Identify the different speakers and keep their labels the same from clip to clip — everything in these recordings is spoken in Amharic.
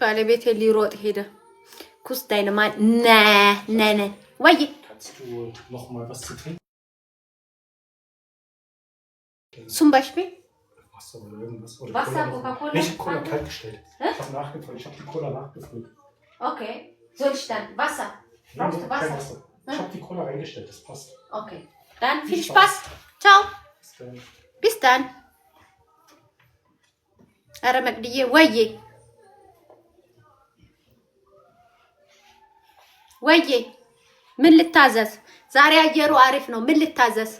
Speaker 1: ባለቤቴ ሊሮጥ ሄደ። ኩስ ዳይነማን ነነ ወይ
Speaker 2: Kannst du noch mal was zu trinken?
Speaker 1: zum Beispiel
Speaker 2: Wasser oder irgendwas. Oder
Speaker 1: Wasser,
Speaker 2: Cola.
Speaker 1: Coca-Cola?
Speaker 2: Nee, ich habe Cola kalt gestellt.
Speaker 1: Hä?
Speaker 2: Ich habe nachgefüllt. Ich habe die Cola nachgefüllt.
Speaker 1: Okay. Soll ich dann Wasser? Brauchst du
Speaker 2: kein
Speaker 1: Wasser?
Speaker 2: Ich habe die Cola reingestellt, das passt.
Speaker 1: Okay. Dann viel Spaß. Ciao.
Speaker 2: Bis dann.
Speaker 1: Bis dann. ኧረ መቅድዬ ወዬ ወዬ ምን ልታዘዝ? ዛሬ አየሩ አሪፍ ነው። ምን ልታዘዝ?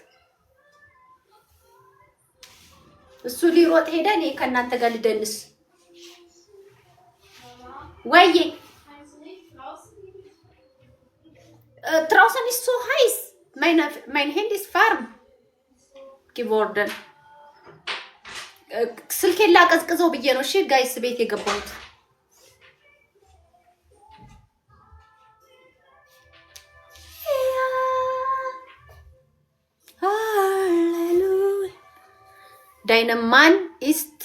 Speaker 1: እሱ ሊሮጥ ሄደ። እኔ ከእናንተ ጋር ልደንስ። ወዬ draußen ist so heiß. Mein Handy ist warm geworden. ስልኬን ላቀዝቅዘው ብዬ ነው። እሺ ጋይስ ቤት የገባሁት ሃሌሉያ ዳይነማን ist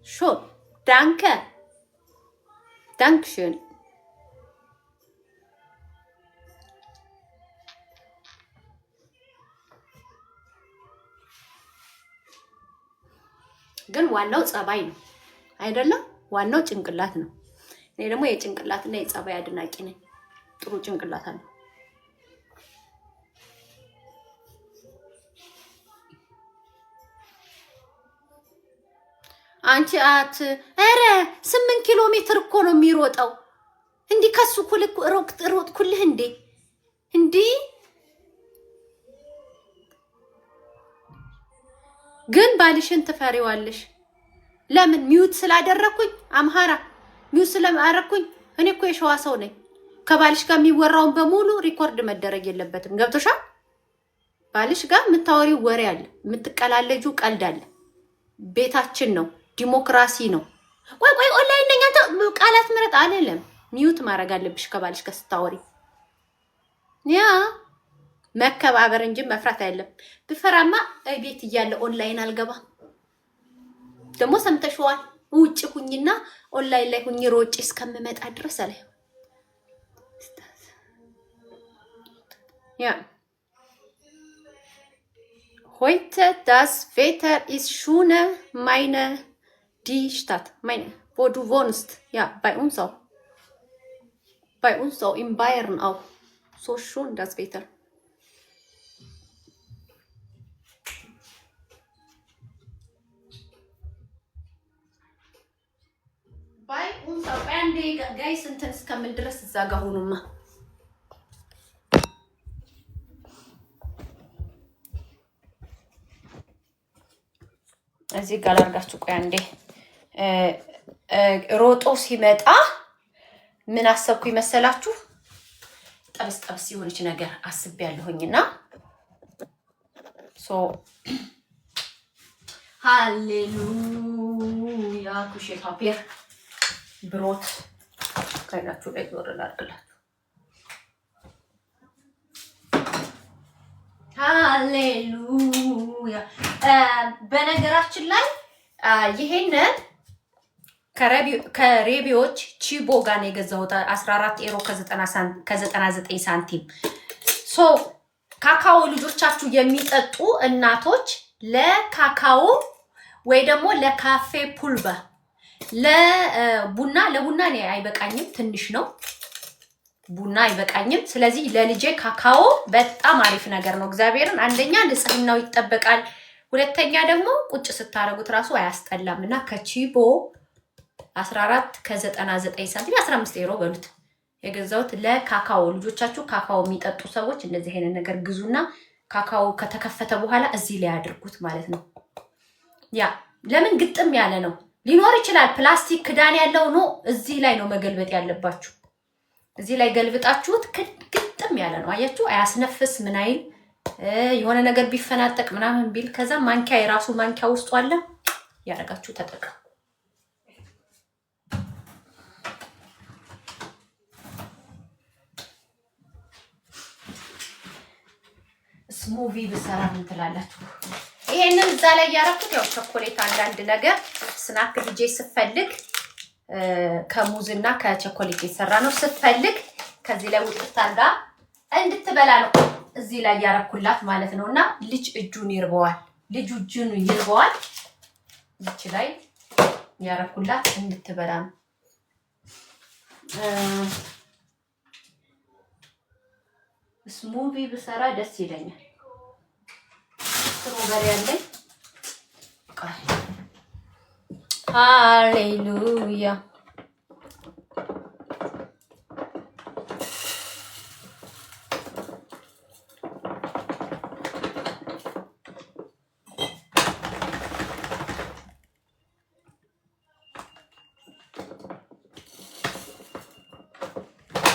Speaker 1: schon. Danke. Dankeschön. ግን ዋናው ጸባይ ነው አይደለም? ዋናው ጭንቅላት ነው። እኔ ደግሞ የጭንቅላትና የጸባይ አድናቂ ነኝ። ጥሩ ጭንቅላት አለ። አንቺ ኧረ 8 ኪሎ ሜትር እኮ ነው የሚሮጠው። እንዲህ ከሱ ኩልክ ሮጥ ኩልህ እንዴ ግን ባልሽን ትፈሪዋለሽ። ለምን? ሚውት ስላደረኩኝ አምሃራ ሚውት ስለማረኩኝ። እኔ እኮ የሸዋ ሰው ነኝ። ከባልሽ ጋር የሚወራውን በሙሉ ሪኮርድ መደረግ የለበትም። ገብቶሻል? ባልሽ ጋር የምታወሪው ወሬ አለ፣ የምትቀላለጁ ቀልድ አለ። ቤታችን ነው፣ ዲሞክራሲ ነው። ቆይ ኦንላይን ነኝ አንተ ቃላት ምረጥ አይደለም። ሚውት ማድረግ አለብሽ ከባልሽ ጋር ስታወሪ። ያ መከባበር እንጂ መፍራት አይደለም። ብፈራማ ቤት እያለ ኦንላይን አልገባም። ደግሞ ሰምተሽዋል። ውጭ ሁኝና ኦንላይን ላይ ሁኝ ሮጭ እስከምመጣ ድረስ አለ። ያ heute das Wetter ist schöner, meine die Stadt, meine wo du wohnst. Ja, bei uns auch. Bei uns auch in Bayern auch. So schön das Wetter. ባይ ኡንሳ አንዴ ጋይስ እንትን እስከምል ድረስ እዛ ጋር ሆኑማ። እዚህ ጋር አድርጋችሁ ቆይ አንዴ። ሮጦ ሲመጣ ምን አሰብኩኝ መሰላችሁ? ጠብስ የሆነች ነገር አስቤያለሁኝና ሶ ሃሌሉያ ኩሼ ፓፒር ብሮት ከላችሁ ላይ ወረላልኩላችሁ። ሃሌሉያ። በነገራችን ላይ ይሄንን ከሬቢዎች ቺቦ ጋር ነው የገዛሁት 14 ዩሮ ከ99 ሳንቲም። ሶ ካካኦ ልጆቻችሁ የሚጠጡ እናቶች ለካካኦ ወይ ደግሞ ለካፌ ፑልባ ለቡና እኔ አይበቃኝም፣ ትንሽ ነው ቡና አይበቃኝም። ስለዚህ ለልጄ ካካኦ በጣም አሪፍ ነገር ነው። እግዚአብሔርን አንደኛ ንጽህናው ይጠበቃል፣ ሁለተኛ ደግሞ ቁጭ ስታረጉት ራሱ አያስጠላም። እና ከቺቦ 14 ከ99 ሳንቲም 15 ዩሮ በሉት የገዛሁት ለካካኦ ልጆቻችሁ ካካኦ የሚጠጡ ሰዎች እንደዚህ አይነት ነገር ግዙና ካካኦ ከተከፈተ በኋላ እዚህ ላይ አድርጉት ማለት ነው። ያ ለምን ግጥም ያለ ነው ሊኖር ይችላል። ፕላስቲክ ክዳን ያለው ነው። እዚህ ላይ ነው መገልበጥ ያለባችሁ። እዚህ ላይ ገልብጣችሁት ግጥም ያለ ነው። አያችሁ፣ አያስነፍስ ምን አይል የሆነ ነገር ቢፈናጠቅ ምናምን ቢል ከዛ ማንኪያ የራሱ ማንኪያ ውስጡ አለ ያረጋችሁ ተጠቀሙ። ስሙቪ ብሰራ ምን ትላላችሁ? ይሄንን እዛ ላይ ያረኩት ያው ቸኮሌት አንዳንድ ነገር ስናክ ልጄ ስፈልግ ከሙዝና ከቸኮሌት የተሰራ ነው። ስትፈልግ ከዚህ ላይ ውጥት አድርጋ እንድትበላ ነው እዚህ ላይ ያረኩላት ማለት ነው። እና ልጅ እጁን ይርበዋል፣ እዚች ላይ ያረኩላት እንድትበላ ነው። ስሙዚ ብሰራ ደስ ይለኛል። ስትሮበሪ ያለኝ ሃሌሉያ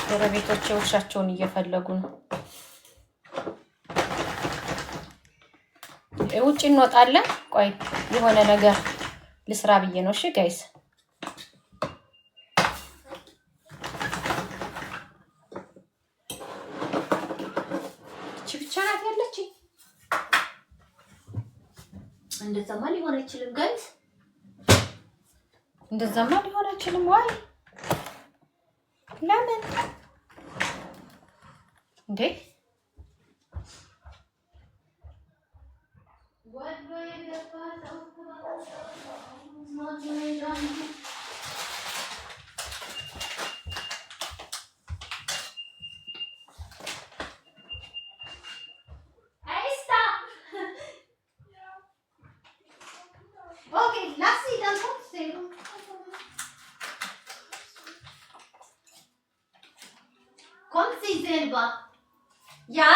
Speaker 1: ጎረቤቶቼ ውሻቸውን እየፈለጉ ነው። ውጭ እንወጣለን። ቆይ የሆነ ነገር ልስራ ብዬ ነው። እሺ ጋይስ እቺ ብቻ ናት ያለችኝ። እንደዛማ ሊሆን አይችልም ጋይስ፣ እንደዛማ ሊሆን አይችልም። ዋይ ለምን እንዴ?
Speaker 3: Kommt sie selber? Ja?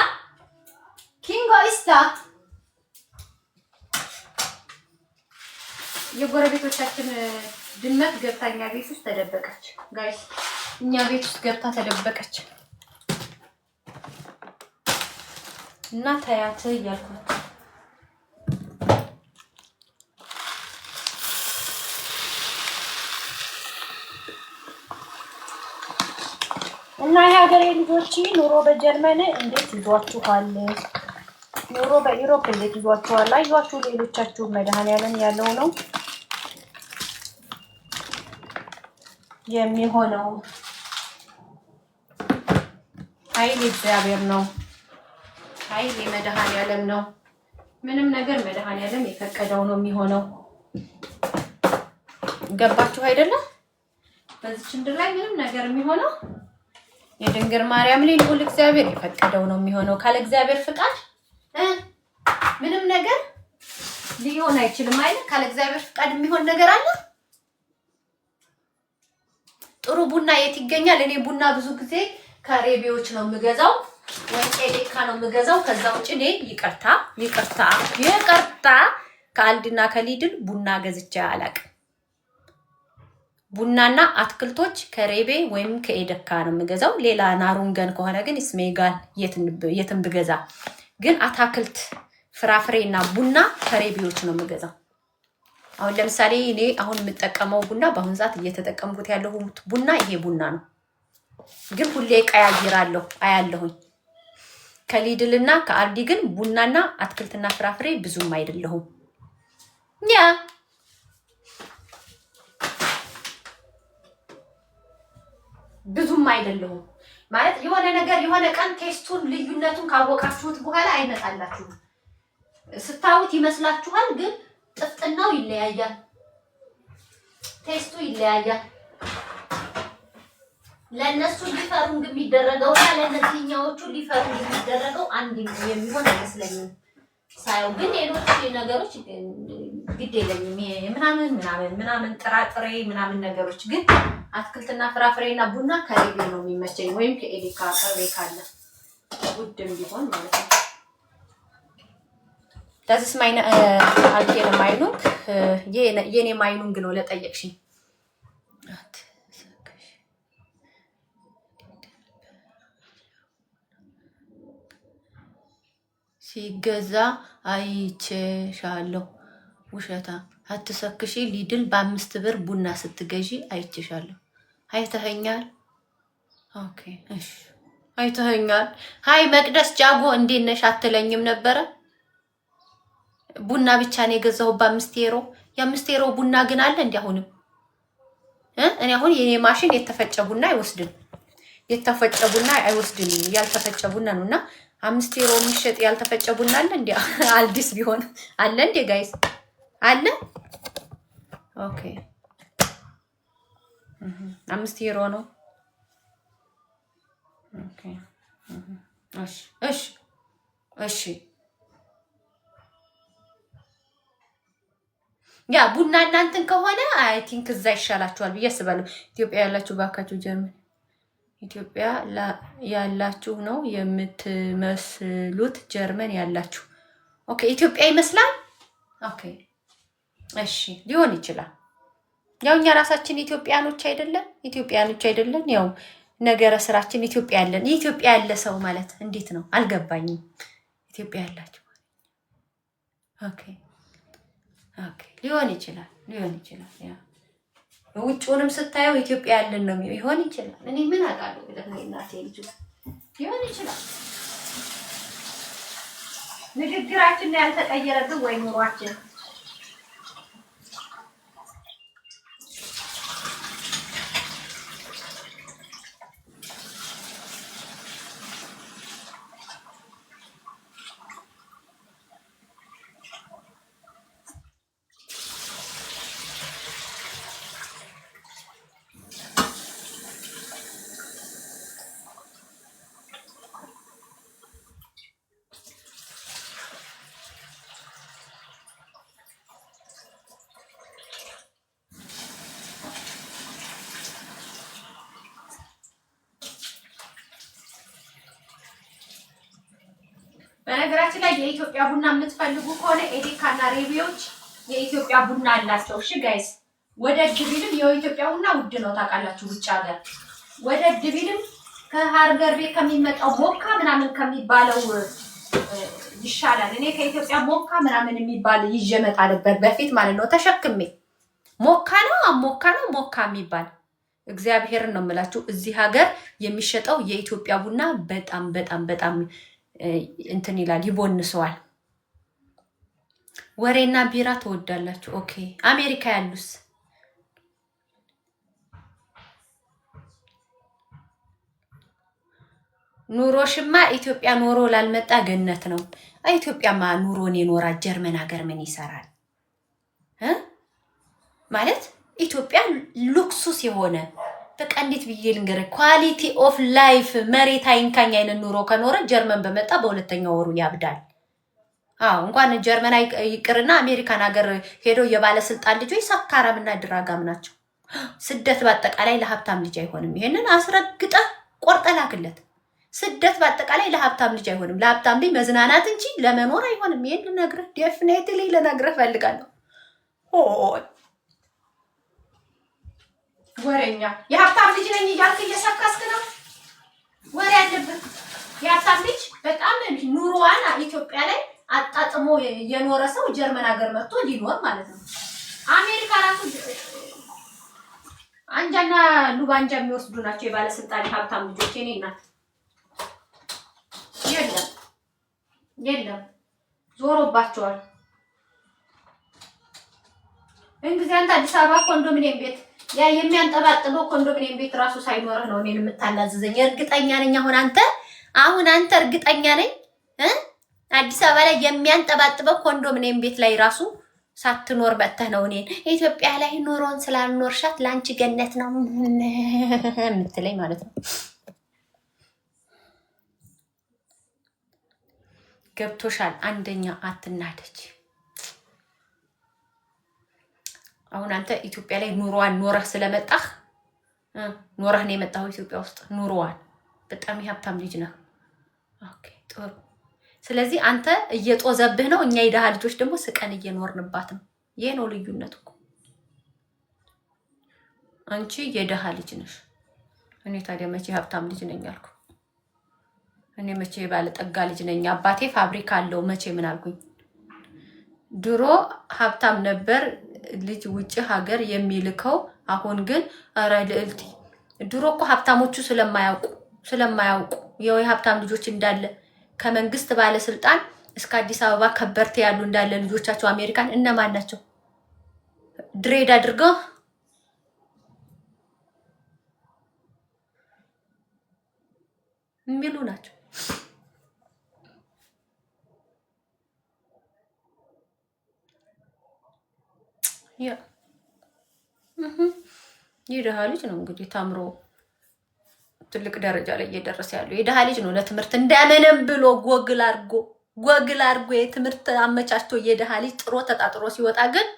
Speaker 3: Kingo ist da.
Speaker 1: የጎረቤቶቻችን ድመት ገብታ እኛ ቤት ውስጥ ተደበቀች። ጋይስ እኛ ቤት ውስጥ ገብታ ተደበቀች እና ታያት እያልኳት እና የሀገሬ ልጆች ኑሮ በጀርመን እንዴት ይዟችኋል? ኑሮ በዩሮፕ እንዴት ይዟችኋል? አያችሁ ሌሎቻችሁ መድኃኒዓለም ያለው ነው የሚሆነው። ኃይል እግዚአብሔር ነው። ኃይል የመድኃኒዓለም ነው። ምንም ነገር መድኃኒዓለም የፈቀደው ነው የሚሆነው። ገባችሁ አይደለም? በዚህ ምድር ላይ ምንም ነገር የሚሆነው የድንግል ማርያም ልዑል እግዚአብሔር የፈቀደው ነው የሚሆነው። ካለ እግዚአብሔር ፍቃድ ምንም ነገር ሊሆን አይችልም አይደል? ካለ እግዚአብሔር ፍቃድ የሚሆን ነገር አለ? ጥሩ ቡና የት ይገኛል? እኔ ቡና ብዙ ጊዜ ከሬቢዎች ነው የምገዛው ወይ ኤሌካ ነው የምገዛው። ከዛ ውጭ እኔ ይቅርታ ከአልድና ከሊድል ቡና ገዝቼ አላውቅም። ቡናና አትክልቶች ከሬቤ ወይም ከኤደካ ነው የምገዛው። ሌላ ናሩንገን ከሆነ ግን ስሜጋል የትም ብገዛ፣ ግን አትክልት ፍራፍሬና ቡና ከሬቤዎች ነው የምገዛው። አሁን ለምሳሌ እኔ አሁን የምጠቀመው ቡና በአሁን ሰዓት እየተጠቀምኩት ያለሁት ቡና ይሄ ቡና ነው። ግን ሁሌ ቀያይራለሁ አያለሁኝ። ከሊድልና ከአልዲ ግን ቡናና አትክልትና ፍራፍሬ ብዙም አይደለሁም። ያ ብዙም አይደለሁም ማለት የሆነ ነገር የሆነ ቀን ቴስቱን ልዩነቱን ካወቃችሁት በኋላ አይመጣላችሁም። ስታዩት ይመስላችኋል፣ ግን ጥፍጥናው ይለያያል፣ ቴስቱ ይለያያል። ለነሱ ሊፈሩንግ የሚደረገውና ለነዚህኛዎቹ ሊፈሩንግ የሚደረገው አንድ የሚሆን አይመስለኝም ሳይው። ግን ሌሎች ነገሮች ግድ የለኝም። ይሄ ምናምን ጥራጥሬ ምናምን ነገሮች ግን አትክልትና ፍራፍሬና ቡና ከሬቤ ነው የሚመቸኝ፣ ወይም ከኤሌካ ቅርቤ ካለ ውድም ቢሆን ማለት ነው። Das ist meine allgemeine Meinung. የኔ ማይኑንግ ነው ለጠየቅሽኝ። ሲገዛ አይቼሻለሁ። ውሸታ አትሰክሺ። ሊድል በ5 ብር ቡና ስትገዢ አይቼሻለሁ። አይተኸኛል? ኦኬ እሺ አይተኸኛል። ሃይ መቅደስ ጃጎ እንዴት ነሽ አትለኝም ነበረ? ቡና ብቻ ነው የገዛው በ5 ዩሮ። የ5 ዩሮ ቡና ግን አለ እንዴ? አሁንም እኔ አሁን የኔ ማሽን የተፈጨ ቡና አይወስድም። የተፈጨ ቡና አይወስድም። ያልተፈጨ ቡና ነውና 5 ዩሮ የሚሸጥ ያልተፈጨ ቡና አለ እንዴ? አልዲስ ቢሆን አለ እንዴ ጋይስ? አለ። ኦኬ 5 ዩሮ ነው። ኦኬ እሺ እሺ እሺ። ያ ቡና እናንተን ከሆነ አይ ቲንክ እዛ ይሻላችኋል ብዬ አስባለሁ። ኢትዮጵያ ያላችሁ ባካችሁ ጀርመን ኢትዮጵያ ያላችሁ ነው የምትመስሉት። ጀርመን ያላችሁ ኦኬ። ኢትዮጵያ ይመስላል። ኦኬ እሺ፣ ሊሆን ይችላል። ያው እኛ ራሳችን ኢትዮጵያኖች አይደለን? ያው ነገረ ስራችን ኢትዮጵያ ያለን ኢትዮጵያ ያለ ሰው ማለት እንዴት ነው አልገባኝም። ኢትዮጵያ ያላችሁ ኦኬ ኦኬ፣ ሊሆን ይችላል። ያ ውጭውንም ስታየው ኢትዮጵያ ያለን ነው ሊሆን ይችላል። እኔ ምን አውቃለሁ ብለህ ነው እናቴ ልጅ ሊሆን ይችላል። ንግግራችን ያልተቀየረብን ወይ ኑሯችን በነገራችን ላይ የኢትዮጵያ ቡና የምትፈልጉ ከሆነ ኤዴካና ሬቢዎች የኢትዮጵያ ቡና አላቸው። እሺ ጋይስ፣ ወደድ ቢልም የኢትዮጵያ ቡና ውድ ነው ታውቃላችሁ። ውጭ ሀገር ወደድ ቢልም ከሀገር ቤት ከሚመጣው ሞካ ምናምን ከሚባለው ይሻላል። እኔ ከኢትዮጵያ ሞካ ምናምን የሚባል ይዤ መጣ ነበር በፊት ማለት ነው ተሸክሜ። ሞካ የሚባል እግዚአብሔርን ነው የምላችሁ። እዚህ ሀገር የሚሸጠው የኢትዮጵያ ቡና በጣም በጣም በጣም እንትን ይላል፣ ይቦንሰዋል። ወሬና ቢራ ትወዳላችሁ? ኦኬ። አሜሪካ ያሉስ ኑሮሽማ ኢትዮጵያ ኖሮ ላልመጣ ገነት ነው። ኢትዮጵያማ ኑሮን የኖራ ጀርመን ሀገር ምን ይሰራል ማለት ኢትዮጵያ ሉክሱስ የሆነ በቃ እንዴት ብዬ ልንገርህ፣ ኳሊቲ ኦፍ ላይፍ መሬት አይንካኝ አይነት ኑሮ ከኖረ ጀርመን በመጣ በሁለተኛው ወሩ ያብዳል። እንኳን ጀርመን ይቅርና አሜሪካን ሀገር ሄደው የባለስልጣን ልጆች ሰካራምና ድራጋም ናቸው። ስደት በአጠቃላይ ለሀብታም ልጅ አይሆንም። ይሄንን አስረግጠ ቆርጠ ላክለት። ስደት በአጠቃላይ ለሀብታም ልጅ አይሆንም። ለሀብታም ልጅ መዝናናት እንጂ ለመኖር አይሆንም። ይሄን ልነግርህ ዴፊኔትሊ ልነግርህ ፈልጋለሁ። ወሬኛ የሀብታም ልጅ ነኝ እያልክ እየሰካስክ ነው። ወሬ ያለብህ የሀብታም ልጅ በጣም ኑሮዋን ኢትዮጵያ ላይ አጣጥሞ የኖረ ሰው ጀርመን ሀገር መጥቶ ሊኖር ማለት ነው። አሜሪካ ራሱ አንጃና ሉባንጃ የሚወስዱ ናቸው የባለስልጣን ሀብታም ልጆች። የኔ እናት የለም ዞሮባቸዋል። እንግዲህ አንተ አዲስ አበባ ኮንዶሚኒየም ቤት ያ የሚያንጠባጥበው ኮንዶሚኒየም ቤት ራሱ ሳይኖርህ ነው እኔን የምታናዝዘኝ። እርግጠኛ ነኝ አሁን አንተ እርግጠኛ ነኝ አዲስ አበባ ላይ የሚያንጠባጥበው ኮንዶሚኒየም ቤት ላይ ራሱ ሳትኖር መጥተህ ነው እኔን ኢትዮጵያ ላይ ኑሮን ስላልኖርሻት ላንቺ ገነት ነው የምትለኝ ማለት ነው። ገብቶሻል? አንደኛ አትናደጅ። አሁን አንተ ኢትዮጵያ ላይ ኑሮዋን ኖረህ ስለመጣህ ኖረህ ነው የመጣው ኢትዮጵያ ውስጥ ኑሮዋን በጣም የሀብታም ልጅ ነህ። ኦኬ ጥሩ። ስለዚህ አንተ እየጦዘብህ ነው፣ እኛ የደሃ ልጆች ደግሞ ስቀን እየኖርንባት ነው። ይሄ ነው ልዩነቱ እኮ። አንቺ የደሃ ልጅ ነሽ፣ እኔ ታዲያ መቼ ሀብታም ልጅ ነኝ አልኩ? እኔ መቼ ባለጠጋ ልጅ ነኝ? አባቴ ፋብሪካ አለው መቼ ምን አልኩኝ? ድሮ ሀብታም ነበር ልጅ ውጭ ሀገር የሚልከው። አሁን ግን ኧረ ልዕልቲ፣ ድሮ እኮ ሀብታሞቹ ስለማያውቁ የሀብታም ልጆች እንዳለ ከመንግስት ባለስልጣን እስከ አዲስ አበባ ከበርቴ ያሉ እንዳለ ልጆቻቸው አሜሪካን እነማን ናቸው? ድሬድ አድርገው የሚሉ ናቸው። ያ የድሃ ልጅ ነው እንግዲህ ተምሮ ትልቅ ደረጃ ላይ እየደረሰ ያለው የድሃ ልጅ ነው። ለትምህርት እንዳመነም ብሎ ጎግል አድርጎ የትምህርት አመቻችቶ የድሃ ልጅ ጥሮ ተጣጥሮ ሲወጣ ግን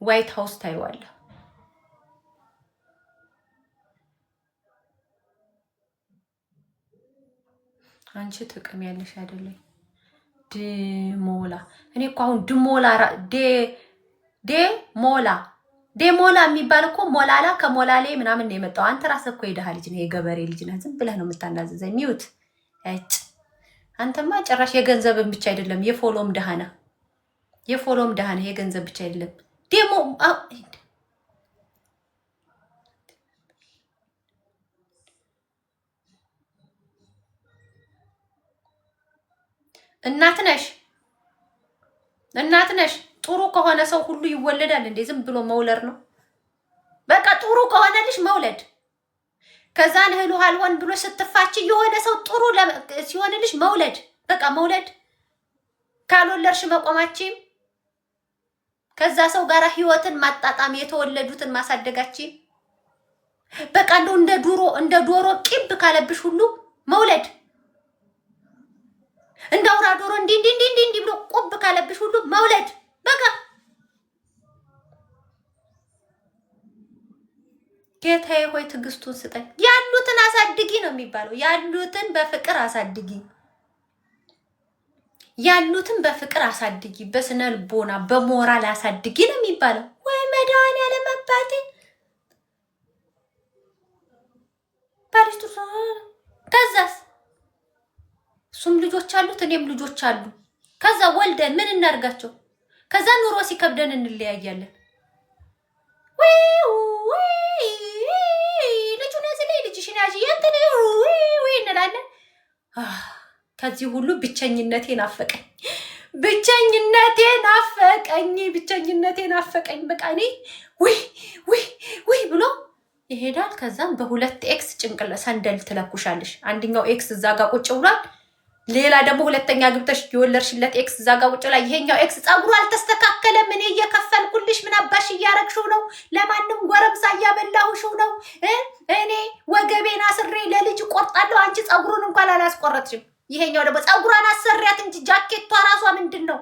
Speaker 1: ዋይት ሃውስ ታይዋለህ። አንቺ ጥቅም ያለሽ አይደለም። ድሞላ እኔ እኮ አሁን ዴሞላ የሚባል እኮ ሞላላ ከሞላሌ ምናምን ነው የመጣው። አንተ ራስህ እኮ የድሃ ልጅ ነህ፣ የገበሬ ልጅ ነህ። ዝም ብለህ ነው የምታናዘዘኝ። ሚውት እጭ አንተማ ጭራሽ የገንዘብን ብቻ አይደለም የፎሎም ድሃ ነህ። የገንዘብ ብቻ አይደለም ዴሞ እናት ነሽ። ጥሩ ከሆነ ሰው ሁሉ ይወለዳል እንዴ? ዝም ብሎ መውለድ ነው በቃ። ጥሩ ከሆነልሽ መውለድ፣ ከዛን እህሉ አልሆን ብሎ ስትፋች የሆነ ሰው ጥሩ ሲሆንልሽ መውለድ፣ በቃ መውለድ። ካልወለድሽ መቆማችም፣ ከዛ ሰው ጋር ህይወትን ማጣጣም፣ የተወለዱትን ማሳደጋችም። በቃ እንደ ዶሮ ቂብ ካለብሽ ሁሉ መውለድ፣ እንደ አውራ ዶሮ እንዲህ ብሎ ቁብ ካለብሽ ሁሉ መውለድ። በቃ ጌታዬ ሆይ ትዕግስቱን ስጠኝ። ያሉትን አሳድጊ ነው የሚባለው። ያሉትን በፍቅር አሳድጊ፣ በስነ ልቦና በሞራል አሳድጊ ነው የሚባለው። ወይ መድኃኒዓለም አባቴ ባሪስቱ። ከዛስ እሱም ልጆች አሉት፣ እኔም ልጆች አሉ። ከዛ ወልደን ምን እናርጋቸው? ከዛ ኑሮ ሲከብደን እንለያያለን። ልጁን ያዝልኝ፣ ልጅሽን ያዥ እንላለን። ከዚህ ሁሉ ብቸኝነቴን አፈቀኝ። በቃ እኔ ብሎ ይሄዳል። ከዛም በሁለት ኤክስ ጭንቅለ ሰንደል ትለኩሻለሽ። አንደኛው ኤክስ እዛ ጋር ቁጭ ብሏል። ሌላ ደግሞ ሁለተኛ ግብተሽ የወለድሽለት ኤክስ እዛ ጋር ቁጭ ላይ። ይሄኛው ኤክስ ጸጉሩ አልተስተካከለም፣ እኔ እየከፈልኩልሽ ምን አባሽ እያረግሽው ነው? ለማንም ጎረምሳ እያበላሁሽው ነው። እኔ ወገቤን አስሬ ለልጅ ቆርጣለሁ፣ አንቺ ጸጉሩን እንኳን አላስቆረጥሽም። ይሄኛው ደግሞ ጸጉሯን አሰሪያት እንጂ ጃኬቷ ራሷ ምንድን ነው?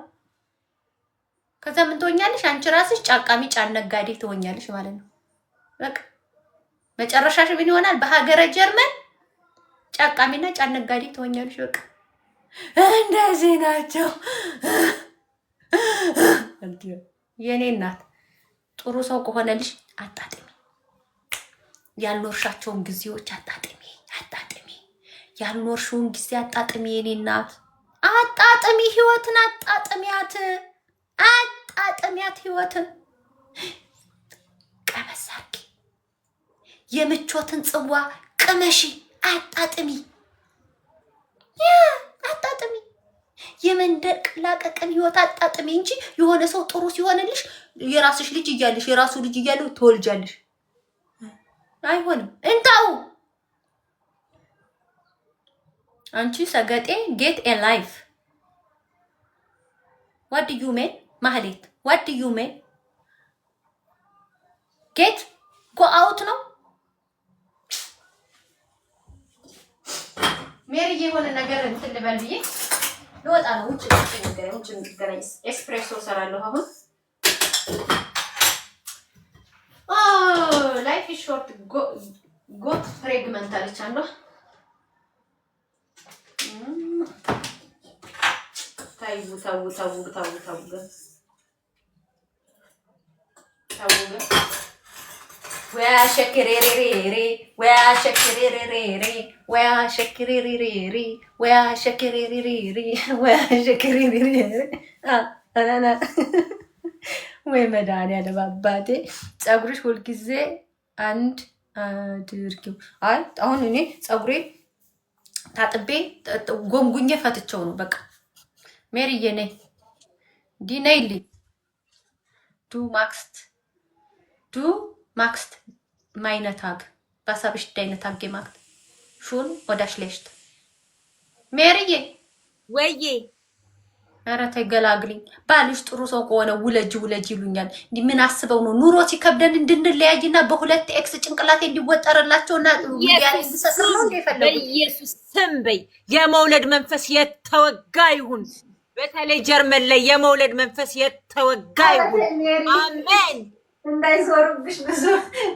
Speaker 1: ከዛ ምን ትሆኛለሽ? አንቺ ራስሽ ጫቃሚ ጫን ነጋዴ ትሆኛለሽ ማለት ነው። በቃ መጨረሻሽ ምን ይሆናል? በሀገረ ጀርመን ጫቃሚና ጫን ነጋዴ ትሆኛለሽ። በቃ እንደዚህ ናቸው የኔ እናት። ጥሩ ሰው ከሆነልሽ አጣጥሚ፣ ያልኖርሻቸውን ጊዜዎች አጣጥሚ፣ ያልኖርሽውን ጊዜ አጣጥሚ የኔ እናት። አጣጥሚ ህይወትን፣ አጣጥሚያት ህይወትን። ቀመስ አድርጊ፣ የምቾትን ጽዋ ቅመሺ፣ አጣጥሚ። የመንደቅ ላቀቅን ህይወት አጣጥሚ እንጂ የሆነ ሰው ጥሩ ሲሆንልሽ የራስሽ ልጅ እያለሽ የራሱ ልጅ እያለው ትወልጃለሽ። አይሆንም። እንታው አንቺ ሰገጤ ጌት ኤ ላይፍ። what do you mean ማህሌት? what do you mean get go out ነው? ሜሪ የሆነ ነገር እንትን ልበል ብዬ ልወጣ ነው። ውጭ ነገር ኤስፕሬሶ ሰራለሁ አሁን። ላይፍ ኢዝ ሾርት ጎት ፍሬግመንት አለች አንዷ። ወይ መድኃኒዓለም አባቴ። ፀጉርሽ ሁልጊዜ አንድ አድርጊው። አይ አሁን እኔ ፀጉሬ ታጥቤ ጎንጉኜ ፈትቸው ነው በቃ። ሜሪዬ ነይ ዲነይልኝ ዱ ማክስት meine Tag. Was habe ich deine Tag gemacht? Schon oder schlecht? ሜሪዬ
Speaker 4: ወይዬ
Speaker 1: ኧረ ተይ ገላግልኝ። ባልሽ ጥሩ ሰው ከሆነ ውለጅ ውለጅ ይሉኛል። እንዲህ ምን አስበው ነው ኑሮ ሲከብደን እንድንለያይና በሁለት ኤክስ ጭንቅላቴ እንዲወጠርላቸውና ያለ እንድሰጥር ነው እንደፈለጉ።
Speaker 4: በኢየሱስ ስም በይ። የመውለድ መንፈስ የተወጋ ይሁን። በተለይ ጀርመን ላይ የመውለድ መንፈስ የተወጋ ይሁን። አሜን።
Speaker 1: እንዳይዞሩብሽ ብዙ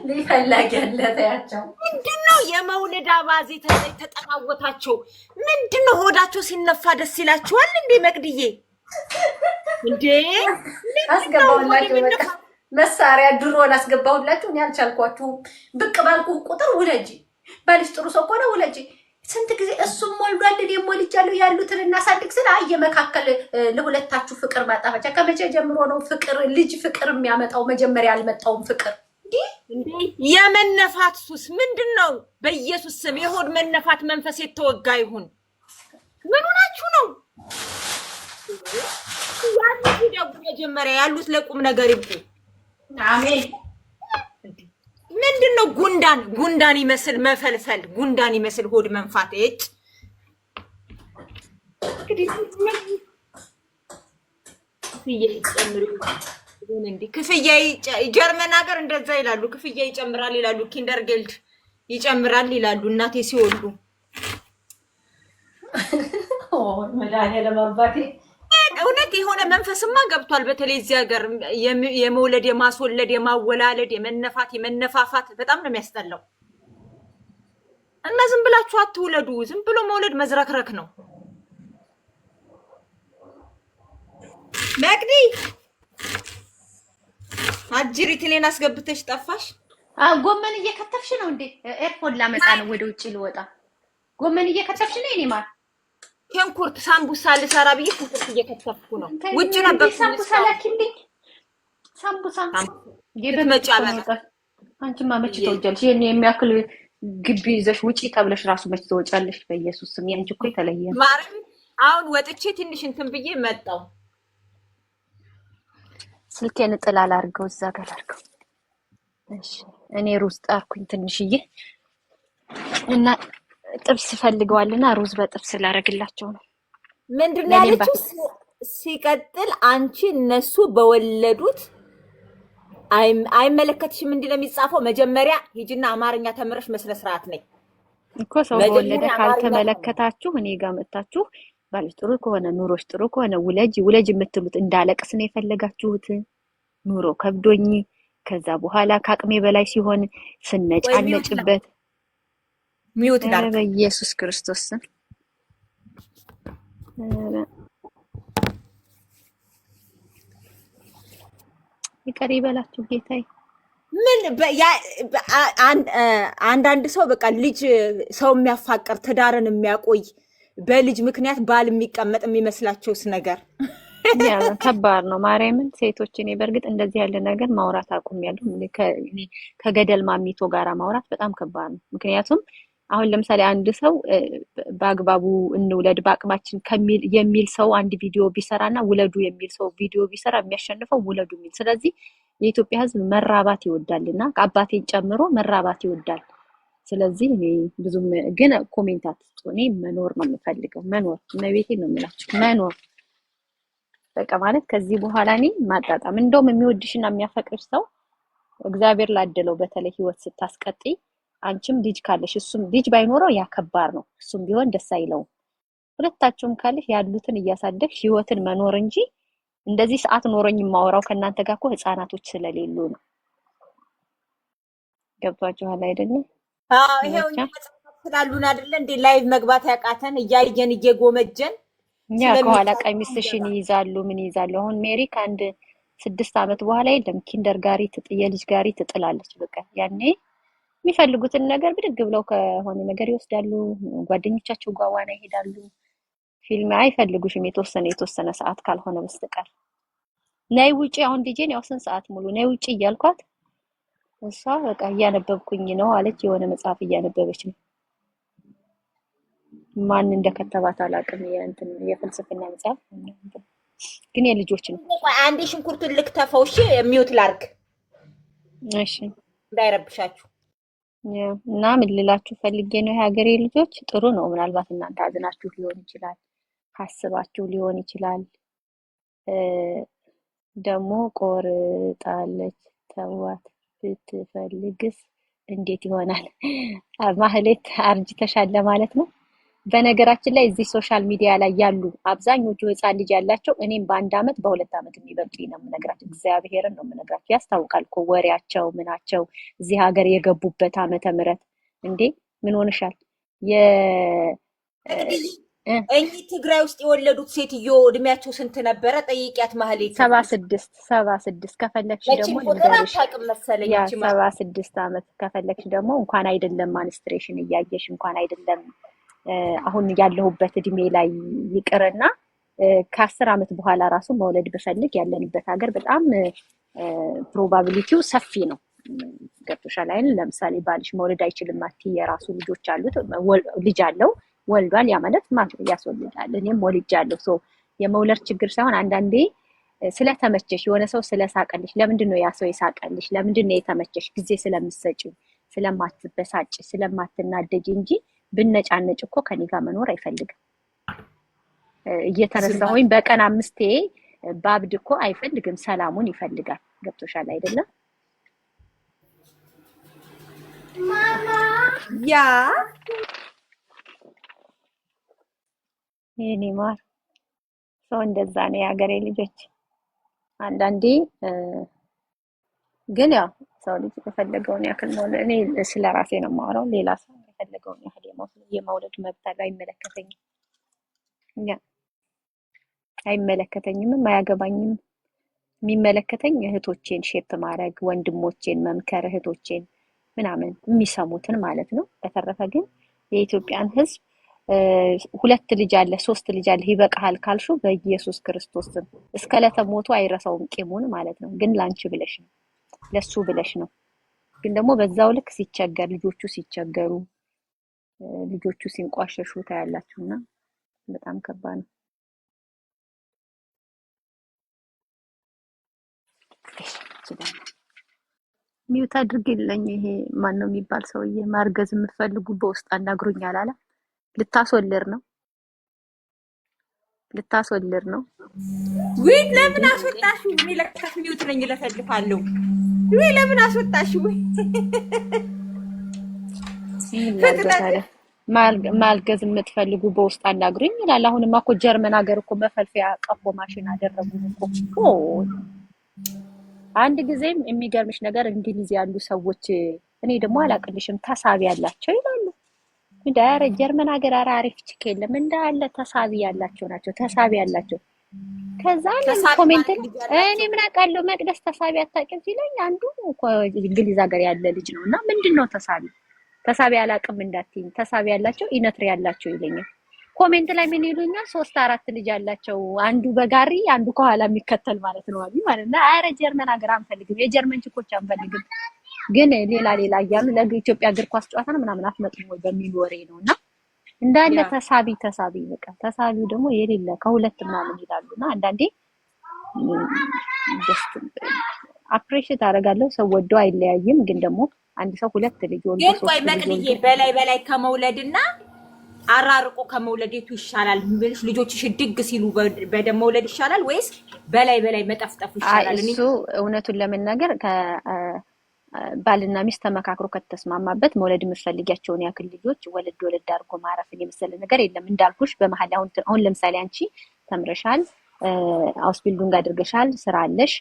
Speaker 1: ሊፈላግ ያለ ታያቸው።
Speaker 4: ምንድነው የመውለድ አባዜ ተጠናወታቸው? ምንድነው ሆዳቸው ሲነፋ ደስ ይላችኋል እንዴ? መቅድዬ እንዴ
Speaker 1: አስገባሁላችሁ። በቃ መሳሪያ ድሮን አስገባሁላችሁ። እኔ አልቻልኳችሁም። ብቅ ባልኩ ቁጥር ውለጂ፣ ባልሽ ጥሩ ሰው ከሆነ ውለጂ። ስንት ጊዜ እሱም ወልዷል እኔም ወልጃለሁ ያሉትን እናሳድግ ስለ መካከል ለሁለታችሁ ፍቅር ማጣፈጫ። ከመቼ ጀምሮ ነው ፍቅር ልጅ ፍቅር የሚያመጣው? መጀመሪያ ያልመጣውም ፍቅር
Speaker 4: እንዴ የመነፋት ሱስ ምንድነው? በኢየሱስ ስም የሆድ መነፋት መንፈስ የተወጋ ይሁን። ምን ሆናችሁ ነው? ያሉት ደግሞ መጀመሪያ ያሉት ለቁም ነገር ይብቁ።
Speaker 1: አሜን።
Speaker 4: ምንድነው ጉንዳን ይመስል መፈልፈል፣ ጉንዳን ይመስል ሆድ መንፋት። እጭ ክፍያ ጀርመን ሀገር እንደዛ ይላሉ። ክፍያ ይጨምራል ይላሉ። ኪንደርጌልድ ይጨምራል ይላሉ። እናቴ ሲወልዱ
Speaker 1: መድኃኒዓለም አባቴ
Speaker 4: እውነት የሆነ መንፈስማ ገብቷል። በተለይ እዚህ ሀገር የመውለድ የማስወለድ የማወላለድ የመነፋት የመነፋፋት በጣም ነው የሚያስጠላው። እና ዝም ብላችሁ አትውለዱ። ዝም ብሎ መውለድ መዝረክረክ ነው። መቅዲ አጅሪት እኔን አስገብተሽ ጠፋሽ።
Speaker 1: ጎመን እየከተፍሽ ነው እንዴ? ኤርፖርት ላመጣ ነው ወደ ውጭ ልወጣ። ጎመን እየከተፍሽ ነው የኔ ማር?
Speaker 4: ሽንኩርት ሳምቡሳ ልሰራ ብዬ ሽንኩርት እየከተፍኩ ነው። ውጭ ነበር
Speaker 1: ሳምቡሳ ላኪልኝ። ሳምቡሳ
Speaker 4: የበመጫ
Speaker 1: አንቺማ መች ተወጃለሽ? የኔ የሚያክል ግቢ ይዘሽ ውጪ ተብለሽ ራሱ መች ተወጫለሽ? በኢየሱስ ስም ያንቺ እኮ የተለየ
Speaker 4: ማርያም። አሁን ወጥቼ ትንሽ እንትን ብዬ መጣው።
Speaker 1: ስልኬን ጥላላ አድርገው እዛ ጋር አድርገው። እሺ እኔ ሩዝ ጣርኩኝ ትንሽዬ እና ጥብስ ፈልገዋልና ሩዝ በጥብስ ላደርግላቸው ነው።
Speaker 4: ምንድነው ያለችው? ሲቀጥል አንቺ እነሱ በወለዱት አይመለከትሽም እንዴ ለሚጻፈው? መጀመሪያ ሂጂና አማርኛ ተምረሽ መስለ ስርዓት ነኝ
Speaker 1: እኮ። ሰው በወለደ ካልተመለከታችሁ እኔ ጋር መጣችሁ ባልሽ ጥሩ ከሆነ ኑሮሽ ጥሩ ከሆነ ውለጅ የምትሉት እንዳለቅስ ነው የፈለጋችሁት። ኑሮ ከብዶኝ ከዛ በኋላ ከአቅሜ በላይ ሲሆን ስነጫነጭበት
Speaker 4: ሚውት ዳር
Speaker 1: በኢየሱስ ክርስቶስ ይቀር ይበላችሁ ጌታዬ።
Speaker 4: ምን አንዳንድ ሰው በቃ ልጅ ሰው የሚያፋቅር ትዳርን የሚያቆይ በልጅ ምክንያት ባል የሚቀመጥ የሚመስላቸውስ ነገር
Speaker 1: ከባድ ነው። ማርያምን ሴቶች እኔ በእርግጥ እንደዚህ ያለ ነገር ማውራት አቁሜያለሁ። ከገደል ማሚቶ ጋራ ማውራት በጣም ከባድ ነው። ምክንያቱም አሁን ለምሳሌ አንድ ሰው በአግባቡ እንውለድ በአቅማችን የሚል ሰው አንድ ቪዲዮ ቢሰራና ውለዱ የሚል ሰው ቪዲዮ ቢሰራ የሚያሸንፈው ውለዱ የሚል። ስለዚህ የኢትዮጵያ ሕዝብ መራባት ይወዳልና አባቴን ጨምሮ መራባት ይወዳል። ስለዚህ እኔ ብዙም ግን ኮሜንት አትስጡ። እኔ መኖር ነው የምፈልገው። መኖር እመቤቴን ነው የምላችሁ። መኖር በቃ ማለት ከዚህ በኋላ እኔ ማጣጣም። እንደውም የሚወድሽና የሚያፈቅርሽ ሰው እግዚአብሔር ላደለው በተለይ ህይወት ስታስቀጥይ አንቺም ልጅ ካለሽ እሱም ልጅ ባይኖረው ያከባር ነው። እሱም ቢሆን ደስ አይለውም። ሁለታችሁም ካለሽ ያሉትን እያሳደግሽ ህይወትን መኖር እንጂ እንደዚህ ሰዓት ኖሮኝ የማወራው ከእናንተ ጋር እኮ ህፃናቶች ስለሌሉ ነው። ገብቷችኋል አይደለ?
Speaker 4: ይሄው ስላሉን አይደለ እንዴ ላይቭ መግባት ያቃተን እያየን እየጎመጀን
Speaker 1: ያ ከኋላ ቀሚስሽን ይይዛሉ ምን ይይዛሉ። አሁን ሜሪ ከአንድ 6 ዓመት በኋላ የለም ኪንደር ጋሪ የልጅ ጋሪ ትጥላለች። በቃ ያኔ የሚፈልጉትን ነገር ብድግ ብለው ከሆነ ነገር ይወስዳሉ። ጓደኞቻቸው ጋር ዋና ይሄዳሉ። ፊልም አይፈልጉሽም የተወሰነ ሰዓት ካልሆነ በስተቀር። ነይ ውጪ አሁን ልጄን ያው ስንት ሰዓት ሙሉ ነይ ውጪ እያልኳት እሷ በቃ እያነበብኩኝ ነው አለች። የሆነ መጽሐፍ እያነበበች ነው። ማን እንደከተባት አላውቅም። የፍልስፍና መጽሐፍ ግን የልጆች ነው።
Speaker 4: አንዴ ሽንኩርቱን ልክተፈው። እሺ ሚውት ላርግ።
Speaker 1: እሺ
Speaker 4: እንዳይረብሻችሁ
Speaker 5: እና ምን ልላችሁ ፈልጌ ነው የሀገሬ ልጆች ጥሩ ነው። ምናልባት እናንተ አዝናችሁ ሊሆን ይችላል፣ አስባችሁ ሊሆን ይችላል። ደግሞ ቆርጣለች ተዋት ብትፈልግስ እንዴት ይሆናል? ማህሌት አርጅተሻል ለማለት ነው። በነገራችን ላይ እዚህ ሶሻል ሚዲያ ላይ ያሉ አብዛኞቹ ህፃን ልጅ ያላቸው እኔም በአንድ አመት በሁለት አመት የሚበልጡኝ ነው የምነግራቸው። እግዚአብሔርን ነው የምነግራቸው። ያስታውቃል እኮ ወሬያቸው ምናቸው እዚህ ሀገር የገቡበት ዓመተ ምህረት። እንዴ ምን ሆነሻል?
Speaker 4: እኚህ ትግራይ ውስጥ የወለዱት ሴትዮ እድሜያቸው ስንት ነበረ? ጠይቂያት ማህሌት።
Speaker 5: 76 ከፈለግሽ ደግሞ ልንገርሽ። ያ 76 አመት ከፈለግሽ ደግሞ እንኳን አይደለም ማንስትሬሽን እያየሽ እንኳን አይደለም አሁን ያለሁበት እድሜ ላይ ይቅርና ከ10 አመት በኋላ ራሱ መውለድ ብፈልግ ያለንበት ሀገር በጣም ፕሮባቢሊቲው ሰፊ ነው። ገብቶሻል አይደል? ለምሳሌ ባልሽ መውለድ አይችልም አትይ፣ የራሱ ልጆች አሉት፣ ልጅ አለው፣ ወልዷል። ያ ማለት ያስወልዳል። እኔም ወልጃለሁ። ሶ የመውለድ ችግር ሳይሆን አንዳንዴ ስለተመቸሽ የሆነ ሰው ስለሳቀልሽ፣ ለምንድን ነው ያ ሰው የሳቀልሽ? ለምንድን ነው የተመቸሽ? ጊዜ ስለምትሰጪው፣ ስለማትበሳጭ፣ ስለማትናደጂ እንጂ ብነጫነጭ እኮ ከኔ ጋር መኖር አይፈልግም። እየተረሳሁኝ በቀን 5 ባብድ እኮ አይፈልግም፣ ሰላሙን ይፈልጋል። ገብቶሻል አይደለም?
Speaker 3: ማማ
Speaker 4: ያ
Speaker 5: የኔ ማር ሰው እንደዛ ነው የሀገሬ ልጆች። አንዳንዴ ግን ያው ሰው ልጅ የፈለገውን ያክል ነው። እኔ ስለራሴ ነው የማወራው። ሌላ ሰው የፈለገውን ያክል የመውለድ መብት አይመለከተኝም። አይመለከተኝም፣ አያገባኝም። የሚመለከተኝ እህቶቼን ሼፕ ማድረግ፣ ወንድሞቼን መምከር፣ እህቶቼን ምናምን የሚሰሙትን ማለት ነው። በተረፈ ግን የኢትዮጵያን ሕዝብ 2 ልጅ አለ 3 ልጅ አለ ይበቃሃል ካልሹ በኢየሱስ ክርስቶስ ስም እስከ ለተሞቱ አይረሳውም ቂሙን ማለት ነው። ግን ላንቺ ብለሽ ነው፣ ለሱ ብለሽ ነው። ግን ደግሞ በዛው ልክ ሲቸገር ልጆቹ ሲቸገሩ ልጆቹ ሲንቋሸሹ ታያላችሁና በጣም ከባድ ነው። ሚውት አድርግልኝ። ይሄ ማን ነው የሚባል ሰውዬ ማርገዝ የምትፈልጉ በውስጥ አናግሩኝ አላለ? ልታስወልር ነው
Speaker 4: ወይ? ለምን አስወጣሽው? እኔ ለካስ ሚውት ነኝ እለፈልፋለሁ። ወይ ለምን አስወጣሽው?
Speaker 5: ማልገዝ የምትፈልጉ በውስጥ አናግሩኝ ይላል። አሁንማ እኮ ጀርመን ሀገር እኮ መፈልፊያ ቀፎ ማሽን አደረጉ እኮ። አንድ ጊዜም የሚገርምሽ ነገር እንግሊዝ ያሉ ሰዎች እኔ ደግሞ አላቅልሽም ተሳቢ ያላቸው ይላሉ። እንዳረ ጀርመን ሀገር አሪፍ ችክ የለም እንዳለ ተሳቢ ያላቸው ናቸው። ተሳቢ ያላቸው ከዛ ኮሜንት እኔ ምን አውቃለሁ መቅደስ ተሳቢ አታውቂም ሲለኝ አንዱ እንግሊዝ ሀገር ያለ ልጅ ነው እና ምንድነው ተሳቢ አላውቅም እንዳትይኝ ተሳቢ ያላቸው ኢነትሪ ያላቸው ይለኛል። ኮሜንት ላይ ምን ይሉኛል? 3-4 ልጅ ያላቸው አንዱ በጋሪ አንዱ ከኋላ የሚከተል ማለት ነው ማለት ነው። አረ ጀርመን ሀገር አንፈልግም፣ የጀርመን ችኮች አንፈልግም፣ ግን ሌላ እያሉ ለኢትዮጵያ እግር ኳስ ጨዋታ ነው ምናምን አትመጡም ወይ በሚል ወሬ ነውና እንዳለ ተሳቢ በቃ ተሳቢው ደግሞ የሌለ ከሁለት ምናምን ይላሉና አንዳንዴ ጀስት አፕሪሺየት አደርጋለሁ። ሰው ወዶ አይለያይም፣ ግን ደግሞ አንድ ሰው 2 ልጅ ወልዶ
Speaker 4: ግን ቆይ መቅድዬ በላይ ከመውለድና አራርቆ ከመውለዴቱ ይሻላል? ምንሽ ልጆችሽ ድግ ሲሉ በደም መውለድ ይሻላል ወይስ በላይ መጠፍጠፉ ይሻላል?
Speaker 5: እሱ እውነቱን ለመናገር ባልና ሚስት ተመካክሮ ከተስማማበት መውለድ የምትፈልጊያቸውን ያክል ልጆች ወለድ አድርጎ ማረፍን የመሰለ ነገር የለም። እንዳልኩሽ በመሀል አሁን ለምሳሌ አንቺ ተምረሻል፣ አውስቢልዲንግ አድርገሻል፣ ስራ አለሽ፣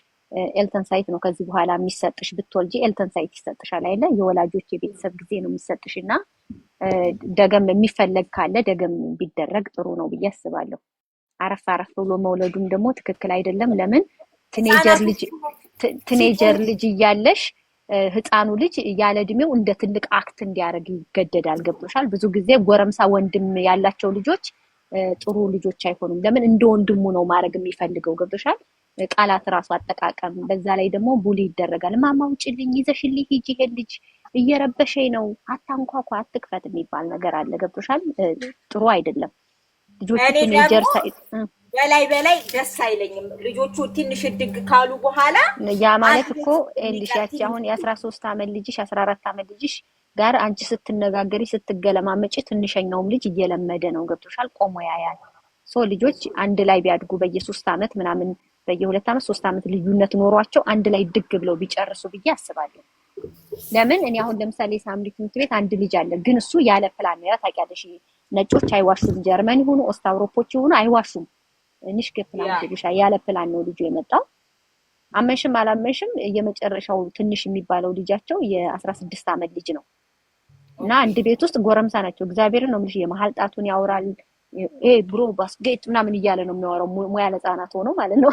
Speaker 5: ኤልተን ሳይት ነው ከዚህ በኋላ የሚሰጥሽ። ብትወልጂ ኤልተን ሳይት ይሰጥሻል አይደለ? የወላጆች የቤተሰብ ጊዜ ነው የሚሰጥሽና ደገም የሚፈለግ ካለ ደገም ቢደረግ ጥሩ ነው ብዬ አስባለሁ። አረፍ ብሎ መውለዱም ደግሞ ትክክል አይደለም። ለምን ቲኔጀር ልጅ እያለሽ ህፃኑ ልጅ ያለ እድሜው እንደ ትልቅ አክት እንዲያደርግ ይገደዳል። ገብቶሻል? ብዙ ጊዜ ጎረምሳ ወንድም ያላቸው ልጆች ጥሩ ልጆች አይሆኑም። ለምን? እንደ ወንድሙ ነው ማድረግ የሚፈልገው። ገብቶሻል? ቃላት ራሱ አጠቃቀም፣ በዛ ላይ ደግሞ ቡሊ ይደረጋል። ማማ ውጭልኝ፣ ይዘሽልኝ ሂጂ፣ ይሄ ልጅ እየረበሸኝ ነው፣ አታንኳኳ፣ አትክፈት የሚባል ነገር አለ። ገብቶሻል? ጥሩ አይደለም። ልጆቹ ቲኔጀር
Speaker 4: በላይ ደስ አይለኝም። ልጆቹ ትንሽ ድግ ካሉ በኋላ
Speaker 5: ያ ማለት እኮ ልጅ ያቺ አሁን የ13 አመት ልጅሽ 14 አመት ልጅሽ ጋር አንቺ ስትነጋገሪ ስትገለማመጪ ትንሸኛውም ልጅ እየለመደ ነው። ገብቶሻል? ቆሞ ያያል። ልጆች አንድ ላይ ቢያድጉ በየ3 አመት ምናምን በየ2 አመት 3 አመት ልዩነት ኖሯቸው አንድ ላይ ድግ ብለው ቢጨርሱ ብዬ አስባለሁ። ለምን እኔ አሁን ለምሳሌ ሳምሪ ትምህርት ቤት አንድ ልጅ አለ፣ ግን እሱ ያለ ፕላን ነው። ታውቂያለሽ፣ ነጮች አይዋሹም፣ ጀርመን ይሁኑ ኦስት አውሮፖች ይሁኑ አይዋሹም። ንሽክ ፕላን ትልሻ ያለ ፕላን ነው ልጁ የመጣው። አመንሽም አላመንሽም የመጨረሻው ትንሽ የሚባለው ልጃቸው የ16 አመት ልጅ ነው እና አንድ ቤት ውስጥ ጎረምሳ ናቸው። እግዚአብሔርን ነው የምልሽ፣ የመሀል ጣቱን ያወራል። ብሮ ባስጌት ምናምን እያለ ነው የሚያወራው፣ ሙያ ለህፃናት ሆኖ ማለት ነው።